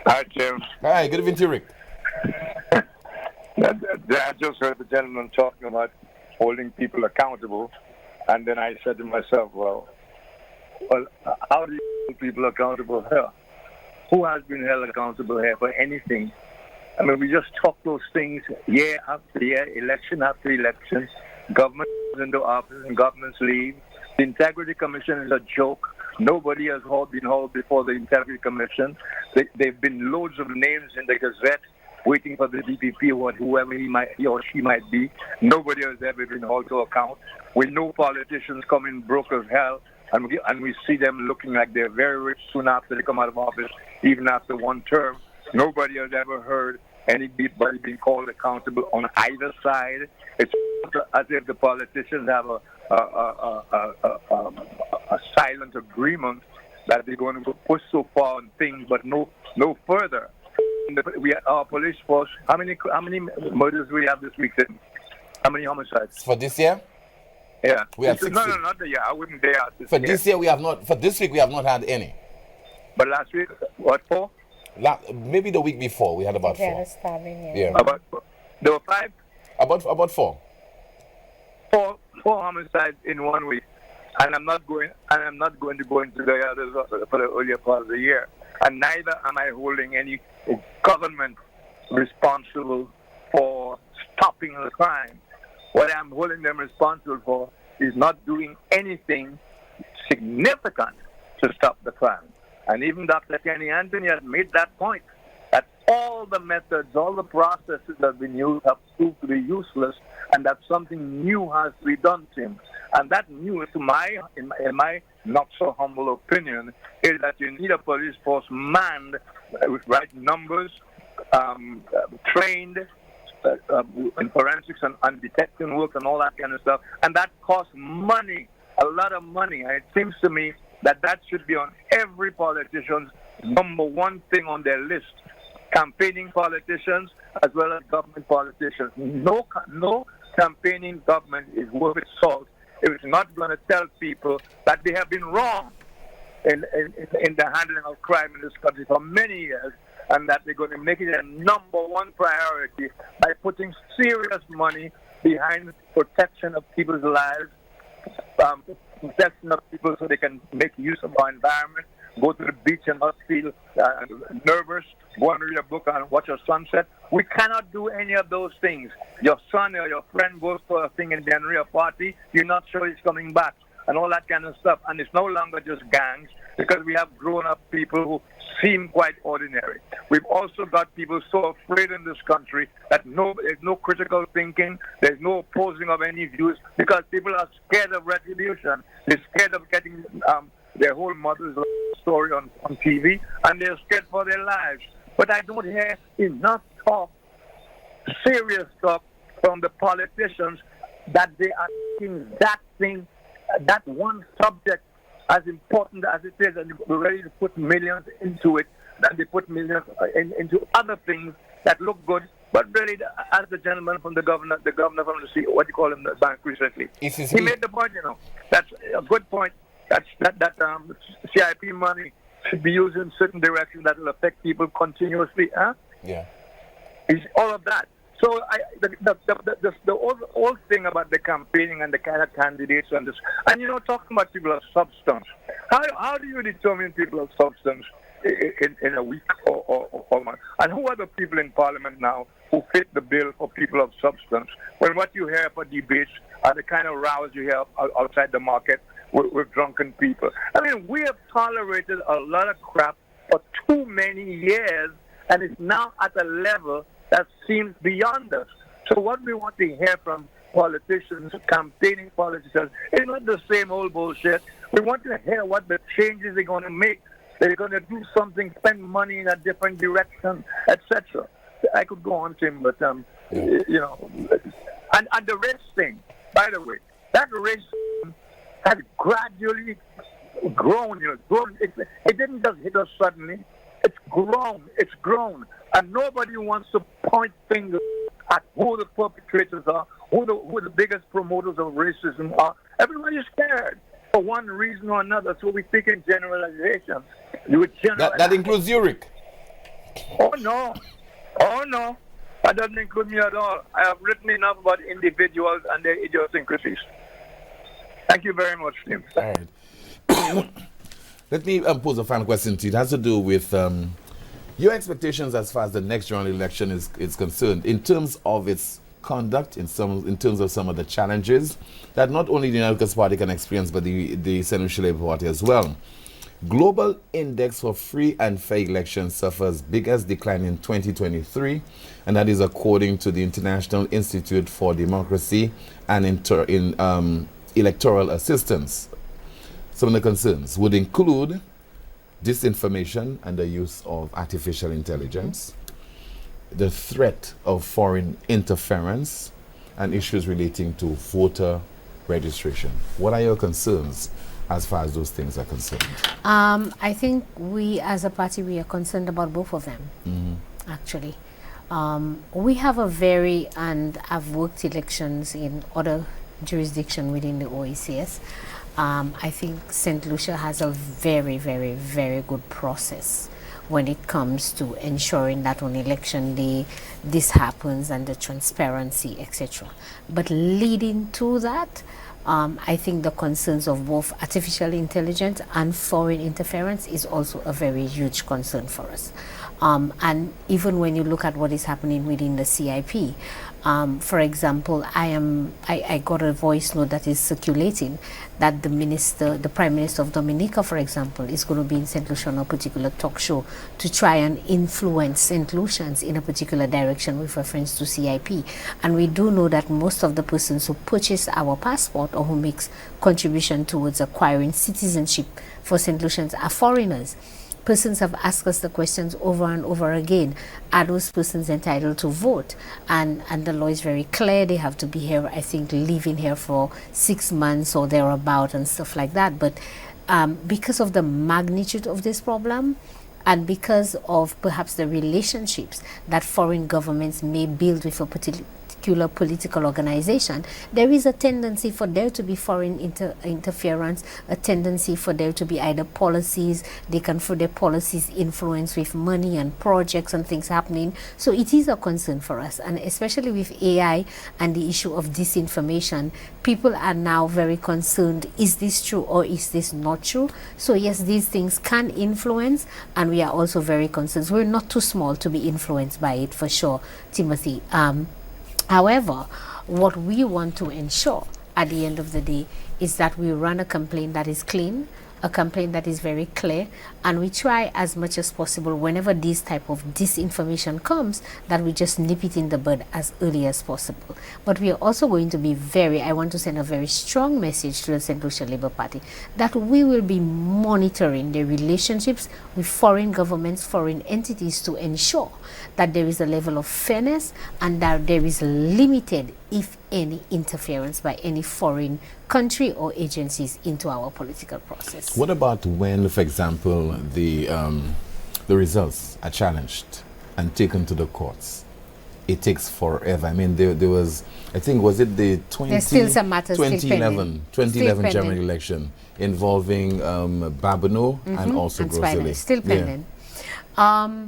[SPEAKER 13] Hi, Jim.
[SPEAKER 7] Hi, good evening to you, Rick.
[SPEAKER 13] I just heard the gentleman talking about holding people accountable, and then I said to myself, well, how do you hold people accountable here? Who has been held accountable here for anything? I mean, we just talk those things year after year, election after election. Government goes into office and governments leave. The Integrity Commission is a joke. Nobody has been hauled before the Integrity Commission. There have been loads of names in the Gazette waiting for the DPP or whoever he or she might be. Nobody has ever been hauled to account. We know politicians come in broke as hell, and we see them looking like they're very rich soon after they come out of office, even after 1 term. Nobody has ever heard anybody being called accountable on either side. It's as if the politicians have a silent agreement that they're going to go push so far on things, but no further. Our police force. How many murders do we have this weekend? How many homicides
[SPEAKER 7] for this year?
[SPEAKER 13] Yeah.
[SPEAKER 7] We had
[SPEAKER 13] No,
[SPEAKER 7] 60.
[SPEAKER 13] no, not the year. I wouldn't dare ask this
[SPEAKER 7] For
[SPEAKER 13] year.
[SPEAKER 7] this year, we have not. For this week, we have not had any.
[SPEAKER 13] But last week, what for?
[SPEAKER 7] Maybe the week before, we had about 4. Yeah.
[SPEAKER 13] About there were 5.
[SPEAKER 7] About 4.
[SPEAKER 13] 4 homicides in 1 week, and I'm not going to go into the others for the earlier part of the year. And neither am I holding any government responsible for stopping the crime. What I'm holding them responsible for is not doing anything significant to stop the crime. And even Dr. Kenny Anthony has made that point, that all the methods, all the processes that have been used have proved to be useless, and that something new has to be done to him. And that new, in my not so humble opinion, is that you need a police force manned with right numbers, trained in forensics and detecting work and all that kind of stuff. And that costs money, a lot of money. And it seems to me that should be on every politician's number one thing on their list. Campaigning politicians as well as government politicians. No campaigning government is worth its salt if it's not going to tell people that they have been wrong in the handling of crime in this country for many years, and that they're going to make it a number one priority by putting serious money behind protection of people's lives, protection of people so they can make use of our environment, go to the beach and not feel nervous, go and read a book and watch a sunset. We cannot do any of those things. Your son or your friend goes for a thing in January, a party, you're not sure he's coming back, and all that kind of stuff. And it's no longer just gangs, because we have grown-up people who seem quite ordinary. We've also got people so afraid in this country that there's no critical thinking, there's no opposing of any views, because people are scared of retribution. They're scared of getting their whole mother's story on TV, and they're scared for their lives. But I don't hear enough talk, serious talk, from the politicians that they are taking that thing, that one subject, as important as it is, and we're ready to put millions into it, and they put millions into other things that look good. But really, as the gentleman from the governor from the what do you call him, the bank recently, he made the point, that's a good point. That CIP money should be used in certain directions that will affect people continuously.
[SPEAKER 7] Yeah.
[SPEAKER 13] It's all of that. So the whole thing about the campaigning and the kind of candidates and this, and talking about people of substance. How do you determine people of substance in a week or month? And who are the people in Parliament now who fit the bill for people of substance? When what you hear for debates are the kind of rows you hear outside the market with drunken people. I mean, we have tolerated a lot of crap for too many years, and it's now at a level that seems beyond us. So what we want to hear from politicians, campaigning politicians, is not the same old bullshit. We want to hear what the changes they're going to make. They're going to do something, spend money in a different direction, etc. I could go on, Tim, but, and the race thing, by the way, that race has gradually grown. It didn't just hit us suddenly. It's grown. And nobody wants to point fingers at who the perpetrators are, who the biggest promoters of racism are. Everybody's scared for one reason or another, so we speak in generalizations.
[SPEAKER 7] That includes Zurich.
[SPEAKER 13] Oh, no. That doesn't include me at all. I have written enough about individuals and their idiosyncrasies. Thank you very much, Tim.
[SPEAKER 7] All right. Let me pose a final question to you. It has to do with your expectations as far as the next general election is concerned, in terms of its conduct, in terms of some of the challenges that not only the United Party can experience, but the Central Labour Party as well. Global Index for Free and Fair Elections suffers biggest decline in 2023, and that is according to the International Institute for Democracy and Electoral Assistance. Some of the concerns would include disinformation and the use of artificial intelligence, the threat of foreign interference, and issues relating to voter registration. What are your concerns as far as those things are concerned?
[SPEAKER 8] I think we as a party, we are concerned about both of them, actually. We have and I've worked elections in other jurisdiction within the OECS. I think St. Lucia has a very, very, very good process when it comes to ensuring that on election day this happens and the transparency, etc. But leading to that, I think the concerns of both artificial intelligence and foreign interference is also a very huge concern for us. And even when you look at what is happening within the CIP, for example, I got a voice note that is circulating that the Prime Minister of Dominica, for example, is going to be in St. Lucia on a particular talk show to try and influence St. Lucians in a particular direction with reference to CIP. And we do know that most of the persons who purchase our passport or who makes contribution towards acquiring citizenship for St. Lucians are foreigners. Persons have asked us the questions over and over again. Are those persons entitled to vote? And the law is very clear. They have to be here, I think, living here for 6 months or thereabout and stuff like that. But because of the magnitude of this problem, and because of perhaps the relationships that foreign governments may build with a particular political organization, there is a tendency for there to be foreign interference, a tendency for there to be either policies, they can for their policies influence with money and projects and things happening. So it is a concern for us, and especially with AI and the issue of disinformation, people are now very concerned, is this true or is this not true? So yes, these things can influence, and we are also very concerned. We're not too small to be influenced by it, for sure, Timothy. However, what we want to ensure at the end of the day is that we run a campaign that is clean, a campaign that is very clear, and we try as much as possible whenever this type of disinformation comes that we just nip it in the bud as early as possible. But we are also going to be I want to send a very strong message to the St. Lucia Labour Party that we will be monitoring the relationships with foreign governments, foreign entities, to ensure that there is a level of fairness and that there is limited, if any, interference by any foreign country or agencies into our political process.
[SPEAKER 7] What about when, for example, the results are challenged and taken to the courts? It takes forever. I mean, there was, I think, was it the 2011 general election involving Babonneau and also Grosselet?
[SPEAKER 8] Still pending. Yeah.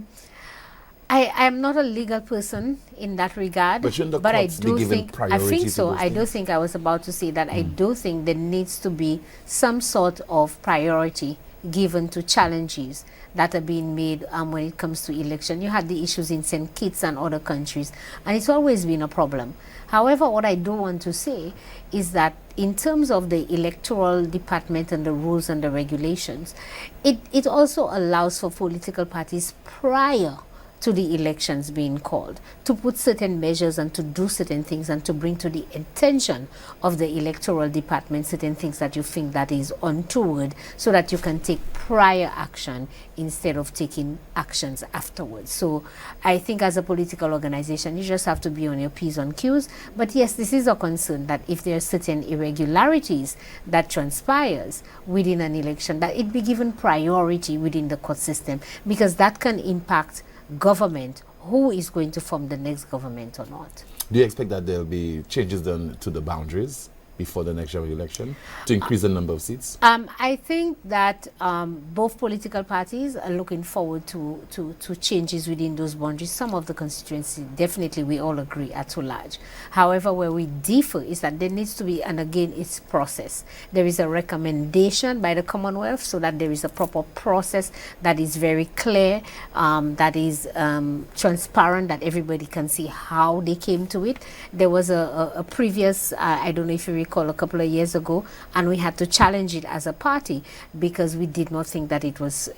[SPEAKER 8] I am not a legal person in that regard, but I do think, I think so. I do think I was about to say that I do think there needs to be some sort of priority given to challenges that are being made when it comes to election. You had the issues in St. Kitts and other countries, and it's always been a problem. However, what I do want to say is that in terms of the electoral department and the rules and the regulations, it also allows for political parties prior to the elections being called to put certain measures and to do certain things and to bring to the attention of the electoral department certain things that you think that is untoward, so that you can take prior action instead of taking actions afterwards. So I think as a political organization, you just have to be on your P's and Q's. But yes, this is a concern that if there are certain irregularities that transpires within an election, that it be given priority within the court system, because that can impact government, who is going to form the next government or not.
[SPEAKER 7] Do you expect that there will be changes done to the boundaries before the next general election to increase the number of seats?
[SPEAKER 8] I think that both political parties are looking forward to changes within those boundaries. Some of the constituency, definitely we all agree, are too large. However, where we differ is that there needs to be, and again, it's process. There is a recommendation by the Commonwealth so that there is a proper process that is very clear, that is transparent, that everybody can see how they came to it. There was a previous, I don't know if you recall, a couple of years ago, and we had to challenge it as a party because we did not think that it was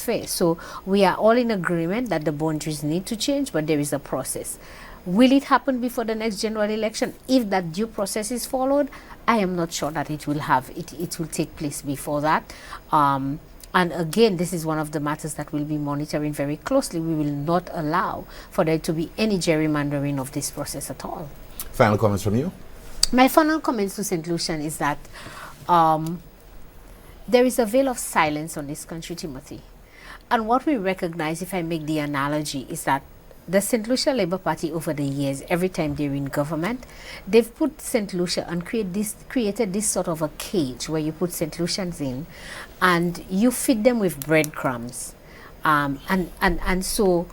[SPEAKER 8] fair. So we are all in agreement that the boundaries need to change, but there is a process. Will it happen before the next general election? If that due process is followed, I am not sure that it will take place before that. And again, this is one of the matters that we'll be monitoring very closely. We will not allow for there to be any gerrymandering of this process at all.
[SPEAKER 7] Final comments from you?
[SPEAKER 8] My final comments to St. Lucian is that there is a veil of silence on this country, Timothy. And what we recognize, if I make the analogy, is that the St. Lucia Labour Party over the years, every time they're in government, they've put St. Lucia and created this sort of a cage where you put St. Lucians in and you feed them with breadcrumbs. And so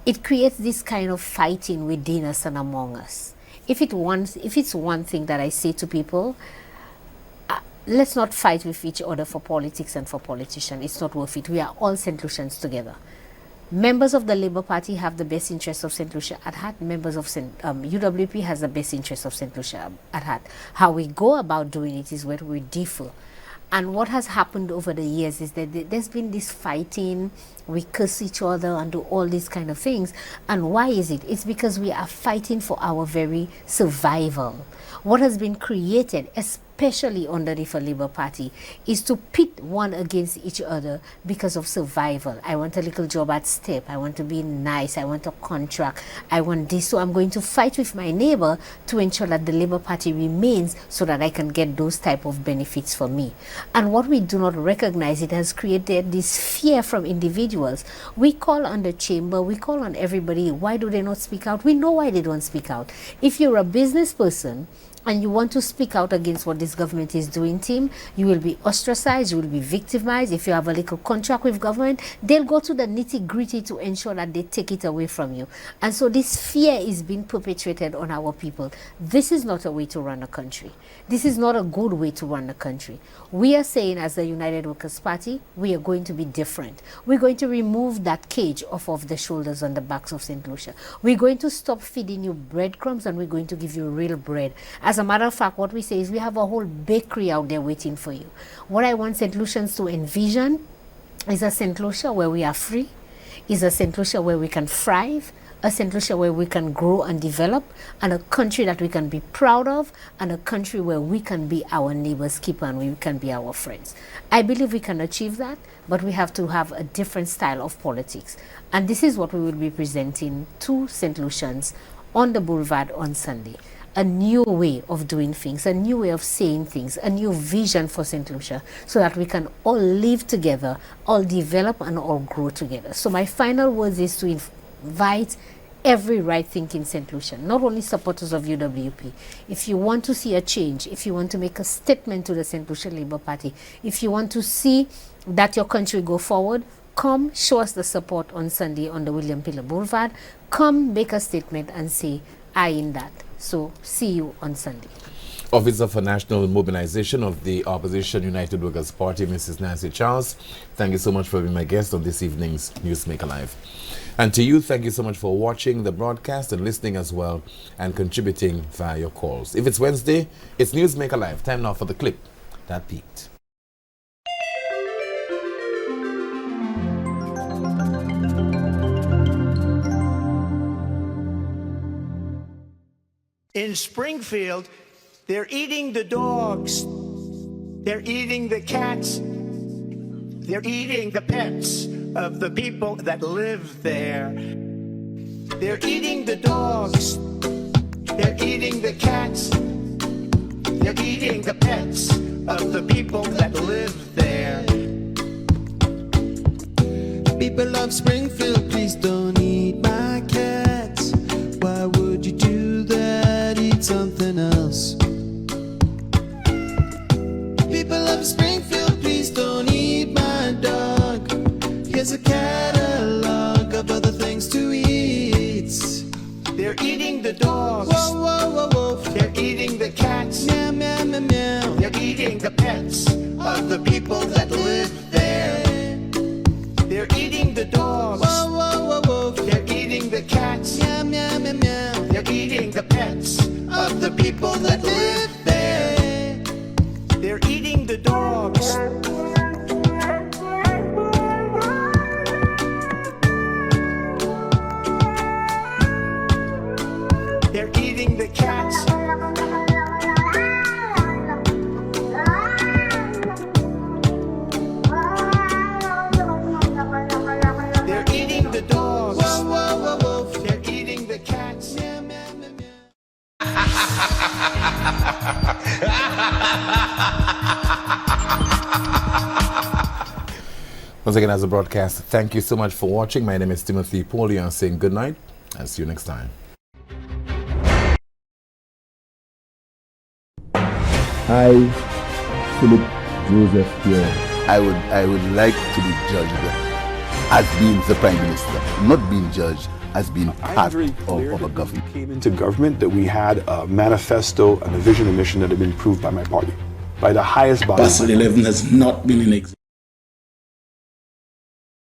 [SPEAKER 8] it creates this kind of fighting within us and among us. If it's one thing that I say to people, let's not fight with each other for politics and for politicians. It's not worth it. We are all St. Lucians together. Members of the Labour Party have the best interests of St. Lucia at heart. Members of UWP has the best interests of St. Lucia at heart. How we go about doing it is where we differ. And what has happened over the years is that there's been this fighting, we curse each other and do all these kind of things. And why is it? It's because we are fighting for our very survival. What has been created, especially under the Labour Party, is to pit one against each other because of survival. I want a little job at STEP. I want to be nice. I want a contract. I want this. So I'm going to fight with my neighbor to ensure that the Labour Party remains so that I can get those type of benefits for me. And what we do not recognize, it has created this fear from individuals. We call on the chamber. We call on everybody. Why do they not speak out? We know why they don't speak out. If you're a business person, and you want to speak out against what this government is doing, team, you will be ostracized, you will be victimized. If you have a little contract with government, they'll go to the nitty-gritty to ensure that they take it away from you. And so this fear is being perpetuated on our people. This is not a way to run a country. This is not a good way to run a country. We are saying, as the United Workers' Party, we are going to be different. We're going to remove that cage off of the shoulders and the backs of St. Lucia. We're going to stop feeding you breadcrumbs and we're going to give you real bread. As a matter of fact, what we say is we have a whole bakery out there waiting for you. What I want St. Lucians to envision is a St. Lucia where we are free, is a St. Lucia where we can thrive, a St. Lucia where we can grow and develop, and a country that we can be proud of, and a country where we can be our neighbor's keeper and we can be our friends. I believe we can achieve that, but we have to have a different style of politics. And this is what we will be presenting to St. Lucians on the boulevard on Sunday. A new way of doing things, a new way of saying things, a new vision for St. Lucia, so that we can all live together, all develop and all grow together. So my final words is to invite every right-thinking St. Lucian, not only supporters of UWP. If you want to see a change, if you want to make a statement to the St. Lucia Labour Party, if you want to see that your country go forward, come show us the support on Sunday on the William Pillar Boulevard. Come make a statement and say, I in that. So, see you on Sunday.
[SPEAKER 7] Officer for National Mobilization of the Opposition United Workers' Party, Mrs. Nancy Charles, thank you so much for being my guest on this evening's Newsmaker Live. And to you, thank you so much for watching the broadcast and listening as well and contributing via your calls. If it's Wednesday, it's Newsmaker Live. Time now for the clip that peaked.
[SPEAKER 14] In Springfield, they're eating the dogs, they're eating the cats, they're eating the pets of the people that live there. They're eating the dogs, they're eating the cats, they're eating the pets of the people that live there.
[SPEAKER 15] People of Springfield, please don't eat my cats. Why would you do that? Eat something else. People of Springfield, please don't eat my dog. Here's a catalog of other things to eat.
[SPEAKER 14] They're eating the dogs.
[SPEAKER 15] Whoa, whoa, whoa, whoa.
[SPEAKER 14] They're eating the cats.
[SPEAKER 15] Meow, meow, meow, meow.
[SPEAKER 14] They're eating the pets of the people that live there. They're eating the dogs.
[SPEAKER 15] Whoa, whoa, whoa, whoa.
[SPEAKER 14] They're eating the cats.
[SPEAKER 15] Meow, meow, meow, meow.
[SPEAKER 14] They're eating the pets of the people that live there. They're eating the dogs. They're eating the cats. They're eating the dogs.
[SPEAKER 15] Whoa, whoa, whoa, whoa.
[SPEAKER 14] They're eating the cats.
[SPEAKER 15] Meow, meow, meow, meow.
[SPEAKER 7] Once again, as a broadcast, thank you so much for watching. My name is Timothy Paulion saying good night I'll see you next time.
[SPEAKER 16] I, Philip Joseph here.
[SPEAKER 2] I would like to be judged as being the Prime Minister, not being judged as being part of a government.
[SPEAKER 3] Came into government that we had a manifesto and a vision and mission that had been approved by my party, by the highest body.
[SPEAKER 4] Basel 11 has not been in existence.